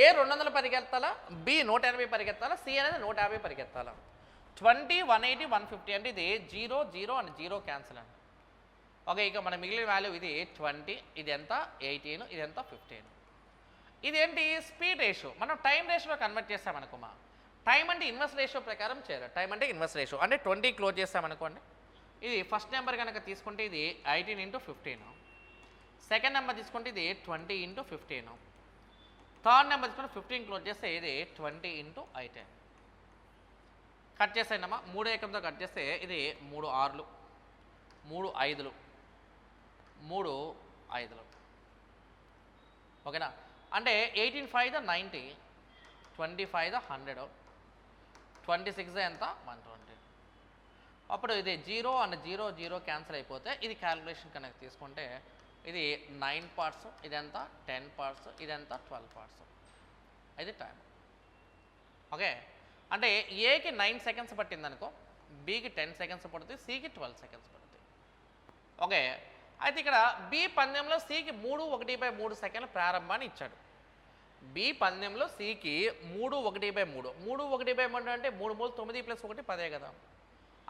ఏ 200 పరిగెత్తాలా, బి 180 పరిగెత్తాలా, సి అనేది 150 పరిగెత్తాలా. 20 180 150 అంటే ఇది 0 0 అండ్ 0 క్యాన్సిల్ అండి. ఓకే, ఇక మన మిగిలిన వాల్యూ ఇది 20, ఇది ఎంత 18, ఇది ఎంత 15. ఇదేంటి? Speed ratio. మనం టైం రేషియోలో కన్వర్ట్ చేస్తామనుకోమా. టైం అంటే ఇన్వర్స్ రేషియో ప్రకారం చేయాలి. టైం అంటే ఇన్వర్స్ రేషియో అంటే 20 క్లోజ్ చేస్తామనుకోండి. ఇది ఫస్ట్ నెంబర్ కనుక తీసుకుంటే ఇది 18 × 15. సెకండ్ నెంబర్ తీసుకుంటే ఇది 20 × 15. థర్డ్ నెంబర్ తీసుకుంటే 15 క్లోజ్ చేస్తే ఇది 20 × 18. కట్ చేసేయండమ్మా. 3 ఏకంతో కట్ చేస్తే ఇది 3 6లు, 3 5లు, 3 5లు. ఓకేనా. అంటే 18 5 90, 25 100, 26 ఎంత 120. అప్పుడు ఇది 0 అండ్ 0 0 క్యాన్సిల్ అయిపోతే ఇది క్యాలిక్యులేషన్ కనుక తీసుకుంటే ఇది 9 parts, ఇదంతా 10 parts, ఇదంతా 12 parts. ఇది టైం. ఓకే, అంటే ఏకి 9 seconds పట్టింది అనుకో, బికి 10 seconds పడుతుంది, సికి 12 seconds పడుతుంది. ఓకే, అయితే ఇక్కడ బి పందెంలో సికి 3 1/3 ప్రారంభాన్ని ఇచ్చాడు. బి పందెంలో సికి 3 1/3. 3 1/3 అంటే 3 3 9 + 1 10 కదా.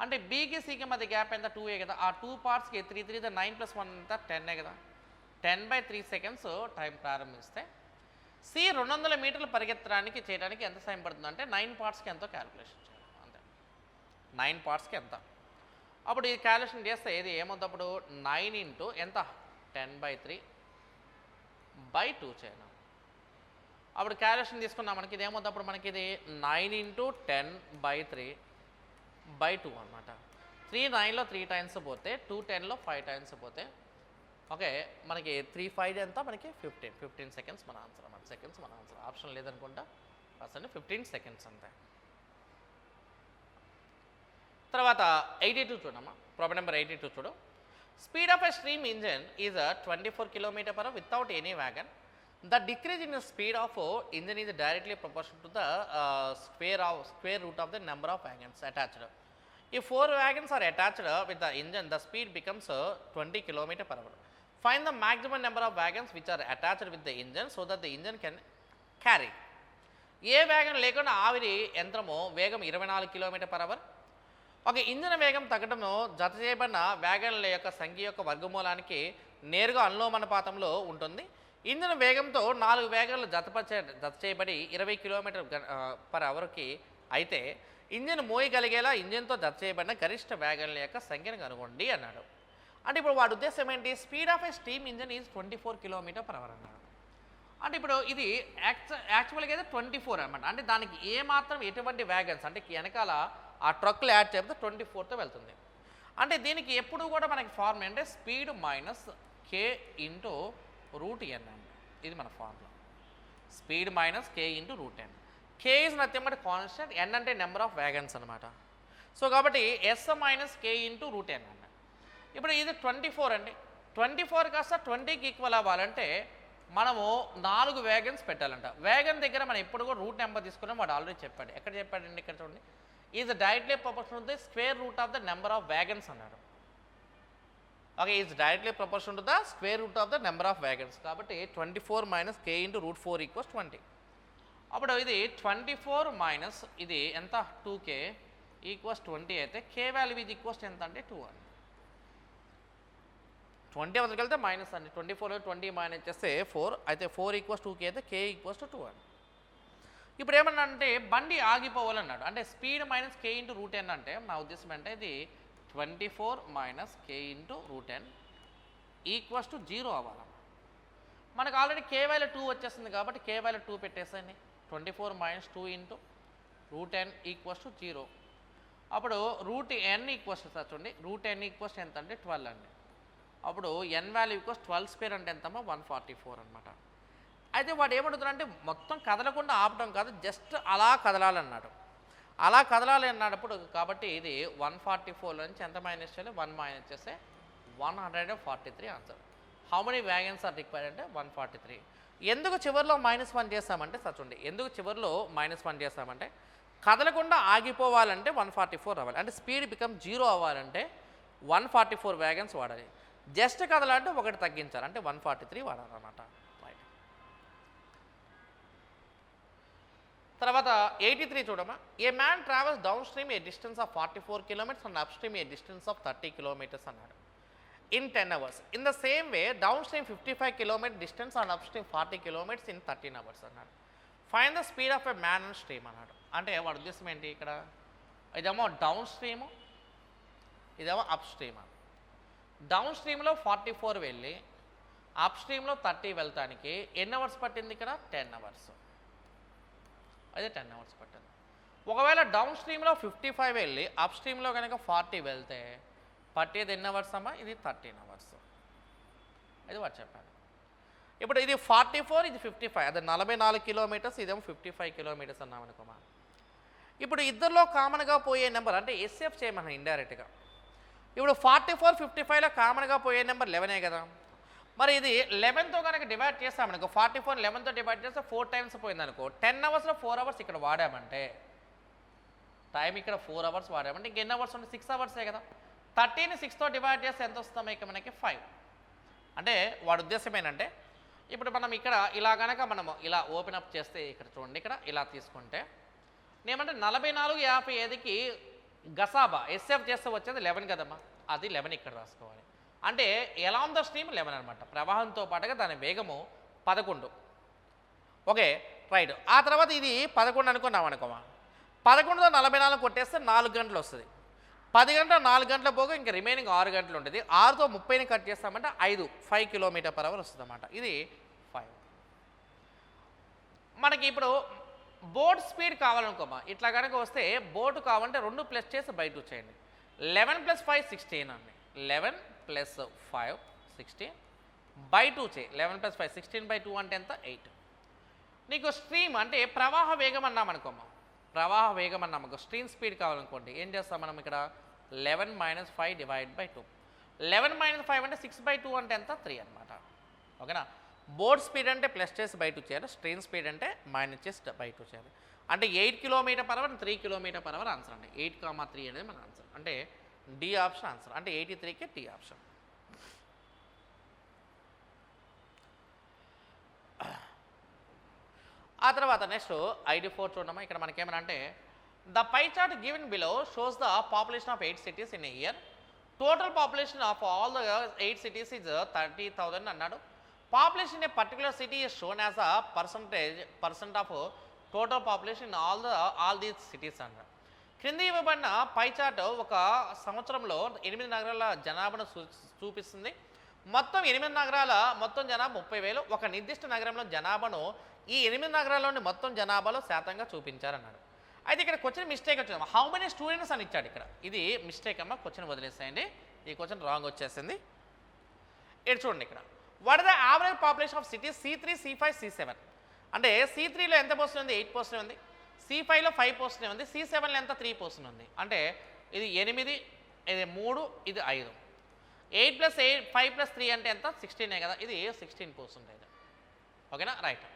అంటే బీకి సికి మధ్య గ్యాప్ ఎంత? 2 కదా. ఆ 2 partsకి 3 3 9 + 1 ఎంత? 10 కదా. 10/3 seconds టైం ప్రారంభిస్తే సి 200 మీటర్లు పరిగెత్తడానికి చేయడానికి ఎంత సమయం పడుతుంది అంటే 9 partsకి ఎంతో క్యాలిక్యులేషన్ చేయాలి. అంతే, 9 partsకి ఎంత. అప్పుడు ఇది క్యాలిక్యులేషన్ చేస్తే ఇది ఏమవుతుంది? అప్పుడు 9 × ఎంత? 10/3/2 చేయాలి. అప్పుడు క్యాలిక్యులేషన్ తీసుకున్నాం, మనకి ఇది ఏమవుతుంది? అప్పుడు మనకి ఇది 9 × 10/3/2 అనమాట. 3 9లో 3 times పోతే 2 10లో 5 times పోతే ఓకే, మనకి 3 5 ఎంత? మనకి 15 seconds మన ఆన్సర్ అన్నమాట. సెకండ్స్ మన ఆన్సర్. ఆప్షన్ లేదనుకుంటా, అసలు 15 seconds అంతే. తర్వాత 82 చూడమ్మా. ప్రాబ్లం నెంబర్ 82 చూడు. Speed of a stream engine is 24 km/h without any wagon. The decrease in the speed of engine is directly proportional to the square root of the number of wagons attached. If 4 wagons are attached with the engine, the speed becomes 20 km/h. Find the maximum number of wagons which are attached with the engine so that the engine can carry. ఏ వేగం లేకుండా ఆవిరి యంత్రము వేగం 24 km/h. ఒక engine వేగం తగ్గడము జత చేయబడిన వ్యాగన్ల యొక్క సంఖ్య యొక్క వర్గమూలానికి నేరుగా అనులోమానుపాతంలో ఉంటుంది. ఇంజన్ వేగంతో 4 వేగాలు జత చేయబడి 20 km/hకి అయితే ఇంజన్ మోయగలిగేలా ఇంజన్తో జత చేయబడిన గరిష్ట వేగాల యొక్క సంఖ్యను కనుగొండి అన్నాడు. అంటే ఇప్పుడు వాడి ఉద్దేశం ఏంటి? Speed of A steam engine is 24 km/h అన్నాడు. అంటే ఇప్పుడు ఇది యాక్చువల్గా అయితే 24 అనమాట. అంటే దానికి ఏమాత్రం ఎటువంటి వ్యాగన్స్ అంటే వెనకాల ఆ ట్రక్లు యాడ్ చేస్తే 24తో వెళ్తుంది. అంటే దీనికి ఎప్పుడు కూడా మనకి ఫార్మ్ అంటే స్పీడ్ మైనస్ k × √n అండి. ఇది మన formula. Speed minus k × √n. k is nothing but constant, n అంటే నెంబర్ ఆఫ్ వ్యాగన్స్ అనమాట. సో కాబట్టి s - k × √n అండి. ఇప్పుడు ఇది 24 అండి. 24 కాస్త 20కి ఈక్వల్ అవ్వాలంటే మనము 4 వ్యాగన్స్ పెట్టాలంట. వ్యాగన్ దగ్గర మనం ఎప్పుడు కూడా రూట్ నెంబర్ తీసుకున్నాం, వాడు ఆల్రెడీ చెప్పాడు. ఎక్కడ చెప్పాడండి? ఇక్కడ చూడండి. Is directly proportional to the square root of the number of wagons అన్నాడు. Okay, is directly proportional to the square root of the number of wagons. కాబట్టి 24 - k × √4 = 20. అప్పుడు ఇది 24 మైనస్ ఇది ఎంత? 2k = 20 అయితే k వాల్యూ ఇది ఈక్వల్స్ ఎంత అంటే 2 అని. 20 అవతలకి వెళ్తే మైనస్ అండి. 24లో 20 మైనస్ చేస్తే 4, అయితే 4 = 2k అయితే k = 2 అండి. ఇప్పుడు ఏమన్నా అంటే బండి ఆగిపోవాలన్నాడు, అంటే speed minus k into √n అంటే నా ఉద్దేశం అంటే ఇది 24 మైనస్ k ఇంటూ √n = 0 అవ్వాలి. మనకు ఆల్రెడీ k వాల్యూ 2 వచ్చేస్తుంది కాబట్టి k value 2 పెట్టేసండి. 24 minus 2 into √n = 0. అప్పుడు √n చూడండి, √n ఎంత అంటే 12 అండి. అప్పుడు n వాల్యూ =12² అంటే ఎంతమ్మా 144 అనమాట. అయితే వాడు ఏమడుగుతున్నాడంటే మొత్తం కదలకుండా ఆపడం కాదు, జస్ట్ అలా కదలాలన్నాడు. అలా కదలాలి అన్నప్పుడు కాబట్టి ఇది 144 నుంచి ఎంత మైనస్ చేయాలి, 1 మైనస్ చేస్తే 143 answer. How many wagons are required అంటే 143. ఎందుకు చివరిలో -1 చేస్తామంటే చూడండి, ఎందుకు చివరిలో -1 చేస్తామంటే కదలకుండా ఆగిపోవాలంటే 144 అవ్వాలి, అంటే స్పీడ్ బికమ్ 0 అవ్వాలంటే 144 వ్యాగన్స్ వాడాలి. జస్ట్ కదలంటే ఒకటి తగ్గించాలి, అంటే 143 వాడాలన్నమాట. రైట్. తర్వాత 83 చూడమ్మా. A man travels down stream a distance of 44 kilometres and up stream a distance of 30 kilometres అన్నాడు in 10 hours. In the same way down stream 55 kilometre distance and up stream 40 kilometres in 13 hours అన్నాడు. Find the speed of a man and stream అన్నాడు. అంటే వాడి ఉద్దేశం ఏంటి, ఇక్కడ ఇదేమో down stream, ఇదేమో అప్ స్ట్రీమ్. డౌన్ స్ట్రీమ్లో 44 వెళ్ళి అప్ స్ట్రీమ్లో 30 వెళ్తానికి ఎన్ని అవర్స్ పట్టింది, ఇక్కడ 10 అవర్స్. అదే 10 అవర్స్ పట్టింది. ఒకవేళ డౌన్ స్ట్రీమ్లో 55 వెళ్ళి అప్ స్ట్రీమ్లో కనుక 40 వెళ్తే పట్టేది ఎన్ని అవర్స్ అమ్మా, ఇది 13 అవర్స్. అది వాడు చెప్పాడు. ఇప్పుడు ఇది 44, ఇది 55, అది 44 కిలోమీటర్స్, ఇదేమో 55 కిలోమీటర్స్ అన్నాం అనుకోమా. ఇప్పుడు ఇద్దరిలో కామన్గా పోయే నెంబర్ అంటే ఎస్ఎఫ్ చేయమన్నా ఇండైరెక్ట్గా. ఇప్పుడు 44, 55లో కామన్గా పోయే నెంబర్ 11 కదా. మరి ఇది 11తో కనుక డివైడ్ చేస్తామనుకో, 44 11తో డివైడ్ చేస్తే 4 టైమ్స్ పోయిందనుకో, 10 అవర్స్లో 4 అవర్స్ ఇక్కడ వాడామంటే, టైం ఇక్కడ 4 అవర్స్ వాడామంటే ఇంకెన్ని అవర్స్ ఉంటే 6 అవర్సే కదా. 30ని 6తో డివైడ్ చేస్తే ఎంత వస్తాం, ఇక మనకి 5. అంటే వాడి ఉద్దేశం ఏంటంటే ఇప్పుడు మనం ఇక్కడ ఇలా కనుక మనము ఇలా ఓపెన్ అప్ చేస్తే ఇక్కడ చూడండి, ఇక్కడ ఇలా తీసుకుంటే నేమంటే 44, 55కి గసాబా ఎస్ఎఫ్ చేస్తే వచ్చేది 11 కదమ్మా, అది 11 ఇక్కడ రాసుకోవాలి. అంటే ఎలాంగ్ ద స్ట్రీమ్ 11 అనమాట, ప్రవాహంతో పాటుగా దాని వేగము 11. Okay right. ఆ తర్వాత ఇది 11 అనుకున్నాం అనుకోమా, 11తో 44 కొట్టేస్తే 4 గంటలు వస్తుంది. 10 గంటల 4 గంటల పోగా ఇంకా రిమైనింగ్ 6 గంటలు ఉంటుంది. 6తో 30ని కట్ చేస్తామంటే 5 కిలోమీటర్/అవర్ వస్తుంది అన్నమాట. ఇది 5. మనకి ఇప్పుడు బోట్ స్పీడ్ కావాలనుకోమా, ఇట్లా కనుక వస్తే బోటు కావాలంటే 2 ప్లస్ చేసి బై 2 చేయండి. 11 + 5 16 అండి. 11 + 5 16 బై 2 చేయి. 11 + 5 16/2 అంటే ఎంత, 8. నీకు స్ట్రీమ్ అంటే ప్రవాహ వేగం అన్నాం అనుకోమా, ప్రవాహ వేగం అన్నామనుకో, స్ట్రీమ్ స్పీడ్ కావాలనుకోండి ఏం చేస్తాం మనం ఇక్కడ 11 - 5 / 2. 11 - 5 అంటే 6/2 అంటే ఎంత, 3 అనమాట. ఓకేనా. బోట్ స్పీడ్ అంటే ప్లస్ చేసి బై 2 చేయాలి, స్ట్రీమ్ స్పీడ్ అంటే మైనస్ చేసి బై 2 చేయాలి. అంటే 8 km/h 3 km/h ఆన్సర్ అండి. 8,3 అనేది మన ఆన్సర్, అంటే డి ఆప్షన్ ఆన్సర్, అంటే 83కి డి ఆప్షన్. ఆ తర్వాత నెక్స్ట్ ID4 చూడమ్మా. ఇక్కడ మనకేమనంటే the pie chart given below shows the population of 8 cities in a year. Total population of all the 8 cities is 30,000 అన్నాడు. Population in a particular city is shown as a percent of total population in all these cities అన్నాడు. క్రింది ఇవ్వబడిన pie chart ఒక సంవత్సరంలో 8 నగరాల జనాభాను చూపిస్తుంది. మొత్తం 8 నగరాల మొత్తం జనాభా 30,000. ఒక నిర్దిష్ట నగరంలో జనాభాను ఈ 8 నగరాల్లోని మొత్తం జనాభాలో శాతంగా చూపించారన్నాడు. అయితే ఇక్కడ క్వశ్చన్ మిస్టేక్ వచ్చింది. హౌ మెనీ స్టూడెంట్స్ అని ఇచ్చాడు. ఇక్కడ ఇది మిస్టేక్ అమ్మ, క్వశ్చన్ వదిలేసేయండి, ఈ క్వశ్చన్ రాంగ్ వచ్చేసింది. ఇక్కడ చూడండి, ఇక్కడ what is the average population of cities C3, C5, C7. అంటే C3లో ఎంత పర్సెంట్ ఉంది, 8% ఉంది. C5లో 5% ఉంది. C7లో ఎంత, 3% ఉంది. అంటే ఇది 8, ఇది 3, ఇది 5. 8 + 8 5 + 3 అంటే ఎంత, 16 కదా. ఇది 16%. ఓకేనా రైట్.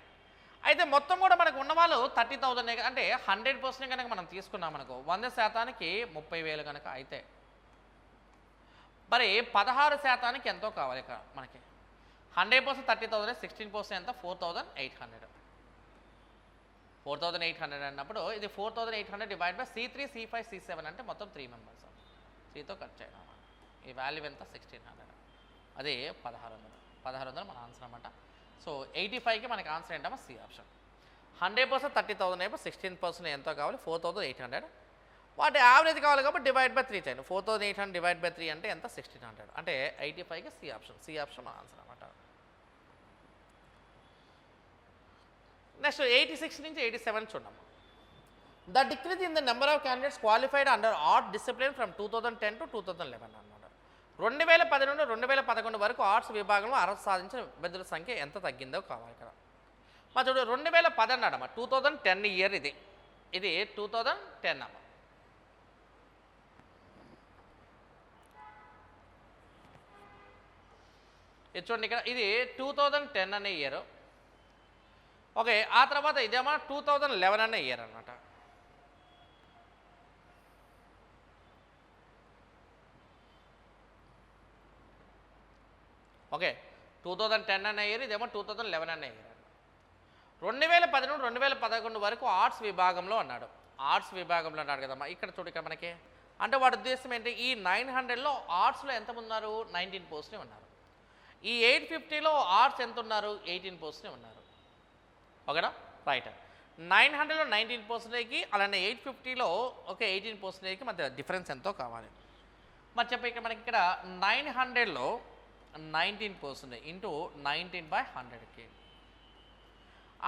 అయితే మొత్తం కూడా మనకు ఉన్నవాళ్ళు 30,000 అంటే 100% కనుక మనం తీసుకున్నాం అనుకో, 100% 30,000 కనుక అయితే మరి 16% ఎంతో కావాలి ఇక్కడ మనకి. 100% 30,000, 16% ఎంత, 4,800. 4,800 అన్నప్పుడు ఇది 4,800 divide by C3, C5, C7 అంటే మొత్తం 3 మెంబర్స్. 3తో కట్ చేయడం, ఈ వాల్యూ ఎంత, 1600. అదే 1600 మన ఆన్సర్ అనమాట. సో 85కి మనకి ఆన్సర్ ఏంటమ్మా సి ఆప్షన్. 100% 30,000 అయిపో 16% ఎంతో కావాలి 4,800. వాటి యావరేజ్ కావాలి కాబట్టి డివైడ్ బై 3 చేయండి. 4,800 డివైడ్ బై 3 అంటే ఎంత 1600. అంటే 85కి సి ఆప్షన్ మన ఆన్సర్ అనమాట. నెక్స్ట్ 86 నుంచి 87 చూద్దాం. The decrease in the number of candidates qualified under arts discipline from 2010 to 2011 అనమాట. 2010 నుండి 2011 వరకు ఆర్ట్స్ విభాగంలో అర్హత సాధించిన అభ్యర్థుల సంఖ్య ఎంత తగ్గిందో కావాలి ఇక్కడ. మా చూడు 2010 అన్నాడమ్మా, 2010 ఇయర్ ఇది 2010 అమ్మ. ఇది చూడండి ఇక్కడ ఇది 2010 అనే ఇయర్. ఓకే, ఆ తర్వాత ఇదేమో 2011 అనే ఇయర్ అనమాట. ఓకే, 2010 అనే ఇయర్, ఇదేమో 2011 అనే ఇయర్. 2010 నుండి 2011 వరకు ఆర్ట్స్ విభాగంలో అన్నాడు. ఆర్ట్స్ విభాగంలో అన్నాడు కదమ్మా. ఇక్కడ చూడు ఇక్కడ మనకి అంటే వాడి ఉద్దేశం ఏంటి, ఈ 900లో ఆర్ట్స్లో ఎంతమంది ఉన్నారు, 19% ఉన్నారు. ఈ 850లో ఆర్ట్స్ ఎంత ఉన్నారు, 18% ఉన్నారు. ఓకేనా, రైట్. 900లో 19%కి అలానే 850లో ఓకే 18%కి మధ్య డిఫరెన్స్ ఎంతో కావాలి. మరి చెప్పి ఇక్కడ మనకి ఇక్కడ 900లో 19% ఇంటూ 19/100కి.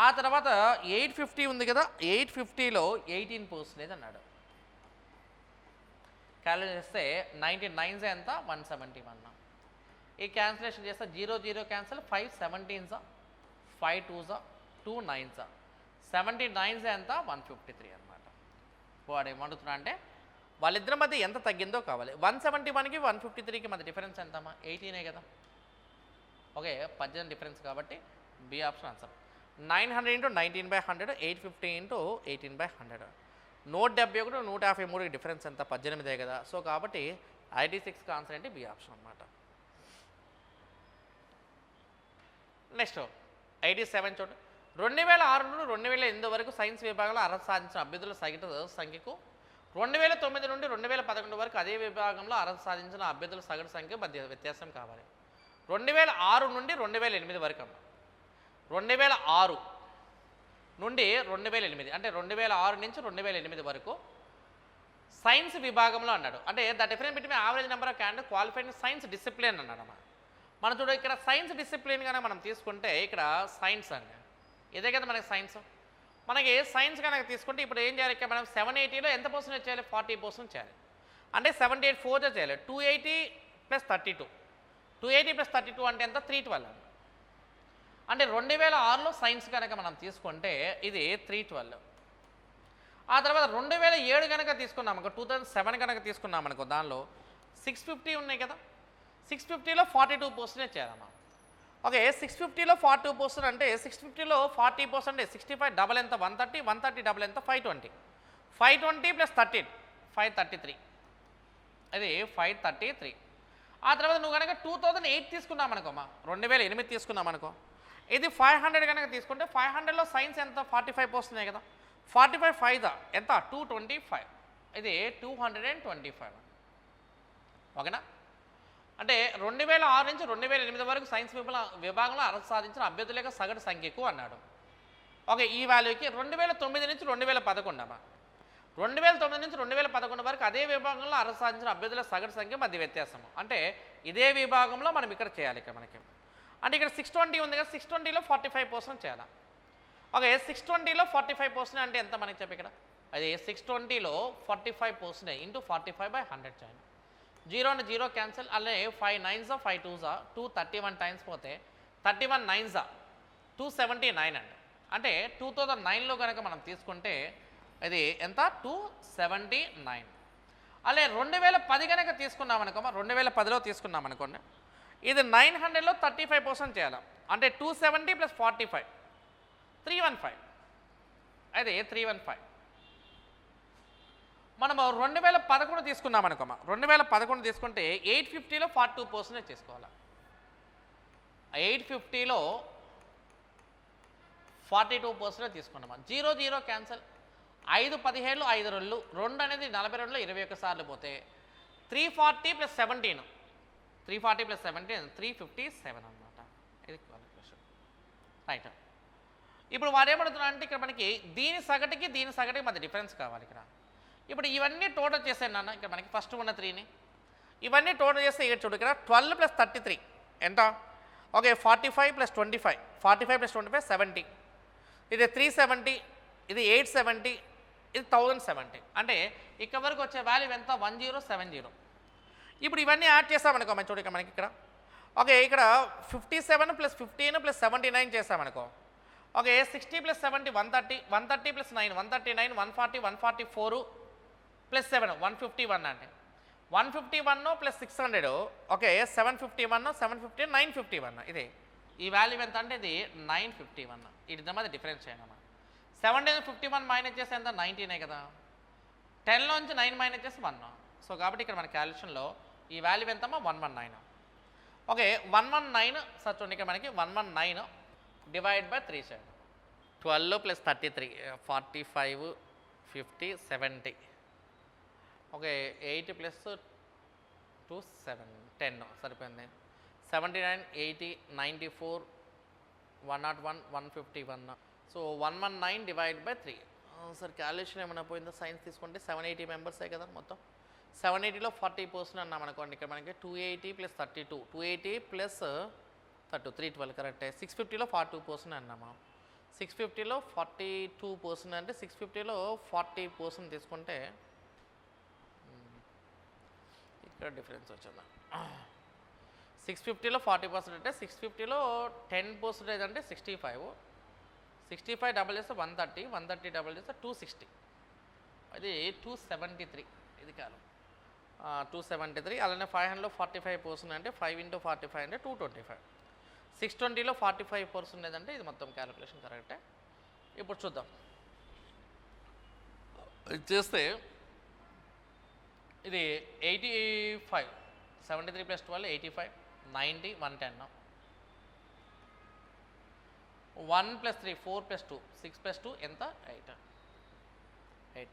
ఆ తర్వాత 850 ఉంది కదా, 850లో 18% అన్నాడు. క్యాలిక్యులేట్ చేస్తే 99 ఎంత 171. ఈ క్యాన్సిలేషన్ చేస్తే 0 0 క్యాన్సిల్, 5 17s 5 2s 2 9s 79 ఎంత 153 అనమాట. వాడు ఏమంటున్నా అంటే వాళ్ళిద్దరి మధ్య ఎంత తగ్గిందో కావాలి. 171కి 153కి మధ్య డిఫరెన్స్ ఎంతమ్మా, 18 కదా. ఓకే, 18 డిఫరెన్స్ కాబట్టి B option answer. 900 into 19/100, 850 into 18/100. 171 153కి డిఫరెన్స్ ఎంత 18 కదా. సో కాబట్టి 86కి ఆన్సర్ ఏంటి బి ఆప్షన్ అనమాట. నెక్స్ట్ 87 చూడండి. 2006 నుండి 2008 వరకు సైన్స్ విభాగంలో అర్హత సాధించిన అభ్యర్థుల సగటు సంఖ్యకు 2009 నుండి 2011 వరకు అదే విభాగంలో అర్హత సాధించిన అభ్యర్థుల సగటు సంఖ్య మధ్య వ్యత్యాసం కావాలి. 2006 నుండి 2008 వరకు అమ్మ. 2006 నుండి 2008 అంటే 2006 నుంచి 2008 వరకు సైన్స్ విభాగంలో అన్నాడు. అంటే the difference between average number of candidate qualified in science discipline అన్నాడు అమ్మా. మనం చూడ ఇక్కడ సైన్స్ డిసిప్లిన్ కనుక మనం తీసుకుంటే ఇక్కడ సైన్స్ అండి ఇదే కదా మనకి సైన్స్. మనకి సైన్స్ కనుక తీసుకుంటే ఇప్పుడు ఏం చేయాలి, ఇక్కడ మనం 780లో ఎంత పర్సెంటేజ్ చేయాలి, 40% చేయాలి. అంటే 78 4 చేయాలి. 280 + 32, 280 + 32 అంటే ఎంత 312. అంటే 2006లో సైన్స్ కనుక మనం తీసుకుంటే ఇది 312. ఆ తర్వాత 2007 కనుక తీసుకున్నాం అనుకో, 2007 కనుక తీసుకున్నాం అనుకో, దానిలో 650 ఉన్నాయి కదా. 650లో 42% చేయాలమ్మా. ఓకే, 650లో 42% అంటే 650లో 40% 65 డబల్ ఎంత 130, 130 డబల్ ఎంత 520, 520 + 13 533, అది 533. ఆ తర్వాత నువ్వు కనుక 2008 తీసుకున్నాం అనుకోమ్మా, 2008 తీసుకున్నాం అనుకో, ఇది 500 కనుక తీసుకుంటే 500లో సైన్స్ ఎంత 45% కదా. 45 5 ఎంత 225, ఇది 225. ఓకేనా. అంటే 2006 నుంచి 2008 వరకు సైన్స్ విభాగంలో అర్హత సాధించిన అభ్యర్థుల యొక్క సగటు సంఖ్యకు అన్నాడు. ఓకే, ఈ వాల్యూకి 2009 నుంచి 2011 అమ్మా. 2009 నుంచి 2011 వరకు అదే విభాగంలో అర్హత సాధించిన అభ్యర్థుల సగటు సంఖ్య మధ్య వ్యత్యాసము. అంటే ఇదే విభాగంలో మనం ఇక్కడ చేయాలి. ఇక్కడ మనకి అంటే ఇక్కడ 620 ఉంది కదా, 620లో 45% చేయాలి. ఓకే, 620లో 45% అంటే ఎంత మనకి చెప్పి ఇక్కడ, అది 620లో 45% ఇంటూ 45/100 చేయాలి. 0 and 0 క్యాన్సిల్, అలానే 5 9s 5 2s 231 టైమ్స్ పోతే 31 9s 279 అండి. అంటే 2009లో కనుక మనం తీసుకుంటే ఇది ఎంత 279. అలాగే 2010 కనుక తీసుకున్నాం అనుకో, 2010లో తీసుకున్నాం అనుకోండి, ఇది 900లో 35% చేయాలి. అంటే 270 + 45 315, అది 315. మనం 2011 తీసుకున్నాం అనుకోమా, 2011 తీసుకుంటే 850లో 42% చేసుకోవాలి. 850లో 42% తీసుకున్నామా. 0 0 క్యాన్సల్, 5 17 5 2 2 అనేది 42లో 21 సార్లు పోతే 340 + 17 340 ప్లస్ 70 357 అనమాట. ఇది క్వాలిఫికేషన్ రైట్. ఇప్పుడు వాడు ఏమడుగుతున్నా అంటే ఇక్కడ మనకి దీని సగటుకి మధ్య డిఫరెన్స్ కావాలి ఇక్కడ. ఇప్పుడు ఇవన్నీ టోటల్ చేసాను నాన్న, ఇక్కడ మనకి ఫస్ట్ ఉన్న 3ని ఇవన్నీ టోటల్ చేస్తే ఇక్కడ చూడు, ఇక్కడ 12 ప్లస్ 33 ఎంత? ఓకే 45 ప్లస్ 25 45 ప్లస్ 25 70, ఇది 370, ఇది 870, ఇది 1070. అంటే ఇక్కడ వరకు వచ్చే వాల్యూ ఎంత? 1070. ఇప్పుడు ఇవన్నీ యాడ్ చేస్తామనుకో మనం చూడు ఇక్కడ మనకి ఇక్కడ ఓకే ఇక్కడ 57 ప్లస్ 15 ప్లస్ 79 చేస్తామనుకో. ఓకే 60 ప్లస్ 70 130, 130 ప్లస్ 9 139, 140 144 ప్లస్ 7 151 అంటే 151 ప్లస్ 600 ఓకే 751 750 951. ఇది ఈ వాల్యూ ఎంత అంటే ఇది 951. ఇది మధ్య డిఫరెన్స్ చేయనమ్మా. 751 మైనస్ చేస్తే ఎంత? 19 కదా. 10లోంచి 9 మైనస్ చేస్తే 1. సో కాబట్టి ఇక్కడ మన క్యాలిక్యులేషన్లో ఈ వాల్యూ ఎంతమ్మా? 119. ఓకే 119 సచ్ ఉంది ఇక్కడ మనకి 119 డివైడ్ బై 3 చేయండి. 12 ప్లస్ 33 45 50 70 ఓకే 8 ప్లస్ 2 7 10 సరిపోయింది. 79 80 94 101 151. So 119 divide by 3. Sir calculation ఏమైనా పోయిందో? సైన్స్ తీసుకుంటే 780 మెంబర్సే కదా మొత్తం. 780లో 40% అన్నాం అనుకోండి. ఇక్కడ మనకి 280 ప్లస్ 32 280 ప్లస్ 32 312 కరెక్టే. 650లో 42% అన్నామా. 650లో 42% అంటే 650లో 40% తీసుకుంటే ఇక్కడ డిఫరెన్స్ వచ్చిందా? 650లో 40% అంటే 650లో 10% అంటే 65 65 డబల్ చేస్తే 130 130 డబల్ చేస్తే 260. అది 273. ఇది కాదు 273. అలానే 500లో 45% అంటే 5 ఇంటూ 45 అంటే 225. 620లో 45% లేదంటే ఇది మొత్తం క్యాలిక్యులేషన్ కరెక్టే. ఇప్పుడు చూద్దాం. ఇది చేస్తే ఇది 85 73 ప్లస్ 12 85 90 110 1 ప్లస్ 3 4 ప్లస్ 2 6 ప్లస్ 2 ఎంత? 8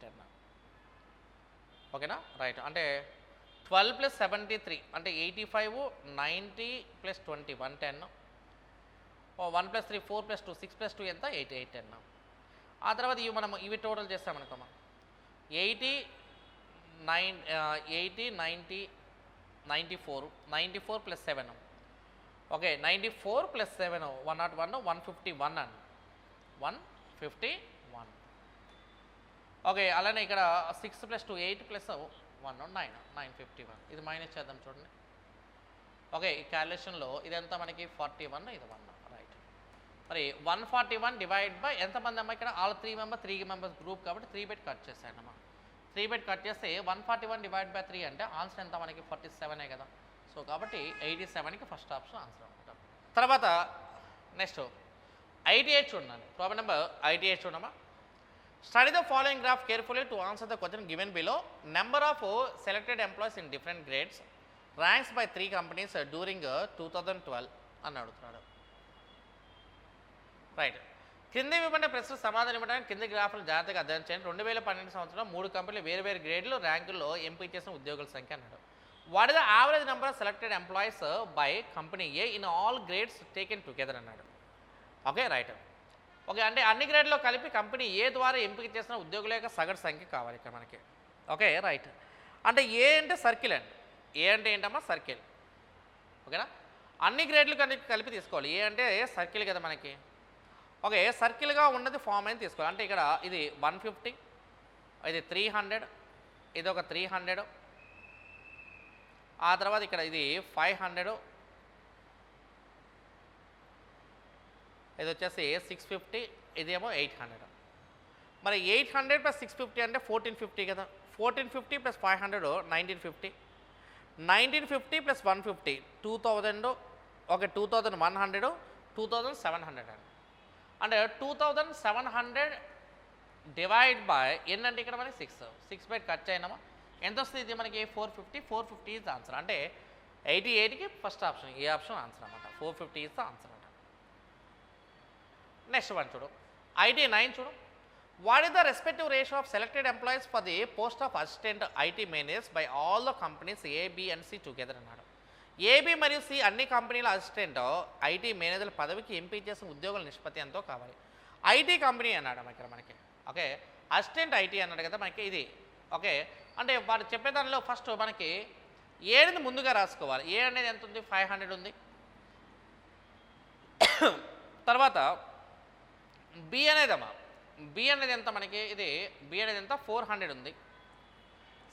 10. ఓకేనా రైట్. అంటే 12 ప్లస్ 73 అంటే 85 90 ప్లస్ 20 110 1 ప్లస్ 3 4 ప్లస్ 2 6 ప్లస్ 2 ఎంత? 8 10. ఆ తర్వాత ఇవి మనం ఇవి టోటల్ చేస్తామనుకో మనం 80 90 94 94 ప్లస్ 7 ఓకే 94 ప్లస్ 7 101 151 అండి 151. ఓకే అలానే ఇక్కడ 6 ప్లస్ 2 8 ప్లస్ 1 951. ఇది మైనస్ చేద్దాం చూడండి. ఓకే ఈ క్యాలిక్యులేషన్లో ఇదంతా మనకి 41 ఇది 1 రైట్. మరి 141 డివైడ్ బై ఎంతమంది అమ్మా? ఇక్కడ ఆల్ 3 మెంబర్స్ గ్రూప్ కాబట్టి 3 బెట్ కట్ చేశానమ్మా. 3 బెట్ కట్ చేస్తే 141 డివైడ్ బై 3 అంటే ఆన్సర్ ఎంత మనకి? 47 కదా. సో కాబట్టి 87కి ఫస్ట్ ఆప్షన్ ఆన్సర్ అనమాట. తర్వాత నెక్స్ట్ 88 చూడండి. ప్రాబ్లం నెంబర్ 88 చూడమ్మా. Study the following graph carefully to answer the question given below. Number of selected employees in different grades ranks by 3 companies during 2012 అని అడుగుతున్నాడు. రైట్. కింది ఇవ్వబడిన ప్రశ్నలు సమాధానం ఇవ్వడానికి కింది గ్రాఫ్లు జాగ్రత్తగా అధ్యయనం చేయండి. 2012 సంవత్సరంలో 3 కంపెనీలు వేరు గ్రేడ్లు ర్యాంకుల్లో ఎంపిక చేసిన ఉద్యోగుల సంఖ్య అన్నాడు. What is the average number of selected employees by company A in all grades taken together అన్నాడు. Okay right. ఓకే అంటే అన్ని గ్రేడ్లో కలిపి కంపెనీ ఏ ద్వారా ఎంపిక చేసిన ఉద్యోగుల యొక్క సగటు సంఖ్య కావాలి ఇక్కడ మనకి. Okay right. అంటే ఏ అంటే సర్కిల్ అండి. ఏ అంటే ఏంటమ్మా? సర్కిల్. ఓకేనా. అన్ని గ్రేడ్లు కలిపి తీసుకోవాలి. ఏ అంటే సర్కిల్ కదా మనకి. ఓకే సర్కిల్గా ఉన్నది ఫామ్ అని తీసుకోవాలి. అంటే ఇక్కడ ఇది 150 ఇది 300 ఇది ఒక 300 ఆ తర్వాత ఇక్కడ ఇది 500 ఇది వచ్చేసి 650 ఇదేమో 800. మరి 800 ప్లస్ 650 అంటే 1450 కదా. 1450 ప్లస్ 500 1950 1950 ప్లస్ 150 2000 ఓకే 2100 2700 అండి. అంటే 2700 డివైడ్ బై ఏంటంటే ఇక్కడ మనకి 6 బై కట్ చేయనమా ఎంత వస్తుంది? ఇది మనకి 450 ఈజ్ ఆన్సర్. అంటే 88కి first option A option answer అనమాట. 450 ఈజ్ ద ఆన్సర్ అనమాట. నెక్స్ట్ వన్ చూడు 89 చూడు. What is the respective ratio of selected employees for the post of assistant IT manage by all the companies A B and C together అన్నాడు. A B మరియు C అన్ని కంపెనీల assistant IT manager పదవికి ఎంపిక చేసిన ఉద్యోగుల నిష్పత్తి ఎంతో కావాలి. ఐటీ కంపెనీ అన్నాడు ఇక్కడ మనకి. ఓకే, అసిస్టెంట్ ఐటీ అన్నాడు కదా మనకి ఇది. ఓకే, అంటే వాడు చెప్పే దానిలో ఫస్ట్ మనకి ఏది ముందుగా రాసుకోవాలి. ఏ అనేది ఎంత ఉంది, 500 ఉంది. తర్వాత బి అనేదమ్మా, బి అనేది ఎంత మనకి, ఇది బి అనేది ఎంత 400 ఉంది.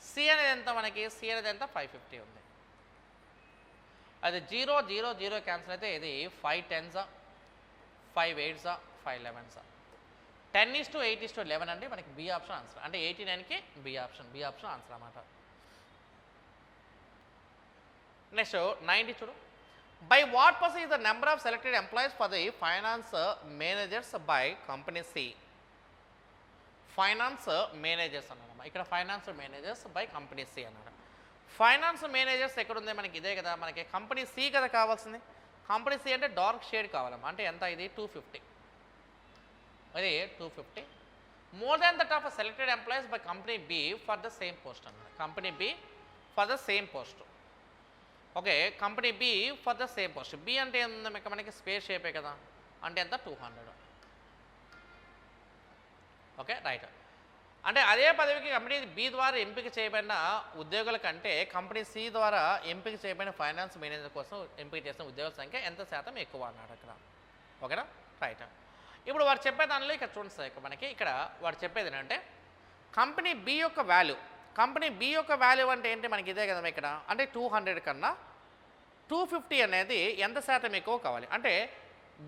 సి అనేది ఎంత మనకి, సి అనేది ఎంత 550 ఉంది. అది 0 0 0 క్యాన్సిల్ అయితే ఇది 5 10s 5 8s 5 11s 10:8:11 అంటే మనకి బి ఆప్షన్ ఆన్సర్. అంటే 89కి బి ఆప్షన్ ఆన్సర్ అన్నమాట. నెక్స్ట్ 90 చూడు. By what percent is the number of selected employees for the finance managers by company C. Finance managers అన్నాడు ఇక్కడ. Finance managers by company C అన్నాడు. ఫైనాన్స్ మేనేజర్స్ ఎక్కడుంది మనకి, ఇదే కదా మనకి కంపెనీ సి కదా కావాల్సింది. కంపెనీ సి అంటే డార్క్ షేడ్ కావాలమ్మా. అంటే ఎంత ఇది 250, ఇది 250. More than that of selected employees by company B for the same post అన్నాడు. Company B for the same post. Okay, company B for the same post. B అంటే ఏంది మనకి స్పేస్ షేపే కదా, అంటే ఎంత 200. Okay right. అంటే అదే పదవికి కంపెనీ బి ద్వారా ఎంపిక చేయబడిన ఉద్యోగుల కంటే కంపెనీ సి ద్వారా ఎంపిక చేయబడిన ఫైనాన్స్ మేనేజర్ కోసం ఎంపిక చేసిన ఉద్యోగుల సంఖ్య ఎంత శాతం ఎక్కువ అన్నాడు అక్కడ. ఓకేనా రైట్. ఇప్పుడు వాడు చెప్పే దానిలో ఇక్కడ చూడండి సార్, ఇక్కడ మనకి ఇక్కడ వాడు చెప్పేది ఏంటంటే కంపెనీ బి యొక్క వాల్యూ. కంపెనీ బి యొక్క వాల్యూ అంటే ఏంటి మనకి, ఇదే కదా ఇక్కడ. అంటే 200 కన్నా 250 అనేది ఎంత శాతం ఎక్కువ కావాలి. అంటే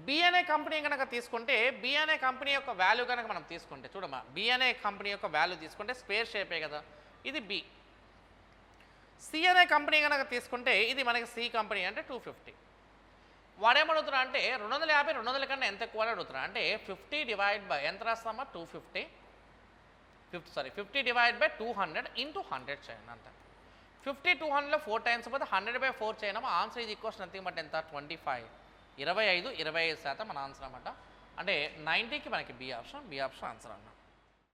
బి అనే కంపెనీ కనుక తీసుకుంటే, బి అనే కంపెనీ యొక్క వాల్యూ కనుక మనం తీసుకుంటే చూడమ్మా, బి అనే కంపెనీ యొక్క వాల్యూ తీసుకుంటే స్క్వేర్ షేపే కదా, ఇది బి. సి అనే కంపెనీ కనుక తీసుకుంటే ఇది మనకి సి కంపెనీ అంటే 250. వాడేమడుగుతున్నా అంటే 250 200 కన్నా ఎంత ఎక్కువ అని అడుగుతున్నా. అంటే 50 డివైడ్ బై ఎంత రాస్తామా 250, 50 డివైడ్ బై 200 ఇంటూ 100 చేయండి అంత. 50 200లో 4 టైమ్స్ పోతే 100/4 చేయనమా. ఆన్సర్ ఇది ఈక్వల్స్ నథింగ్ బట్ ఎంత 25, 25% మన ఆన్సర్ అన్నమాట. అంటే 90కి మనకి బి ఆప్షన్ ఆన్సర్ అన్నమాట.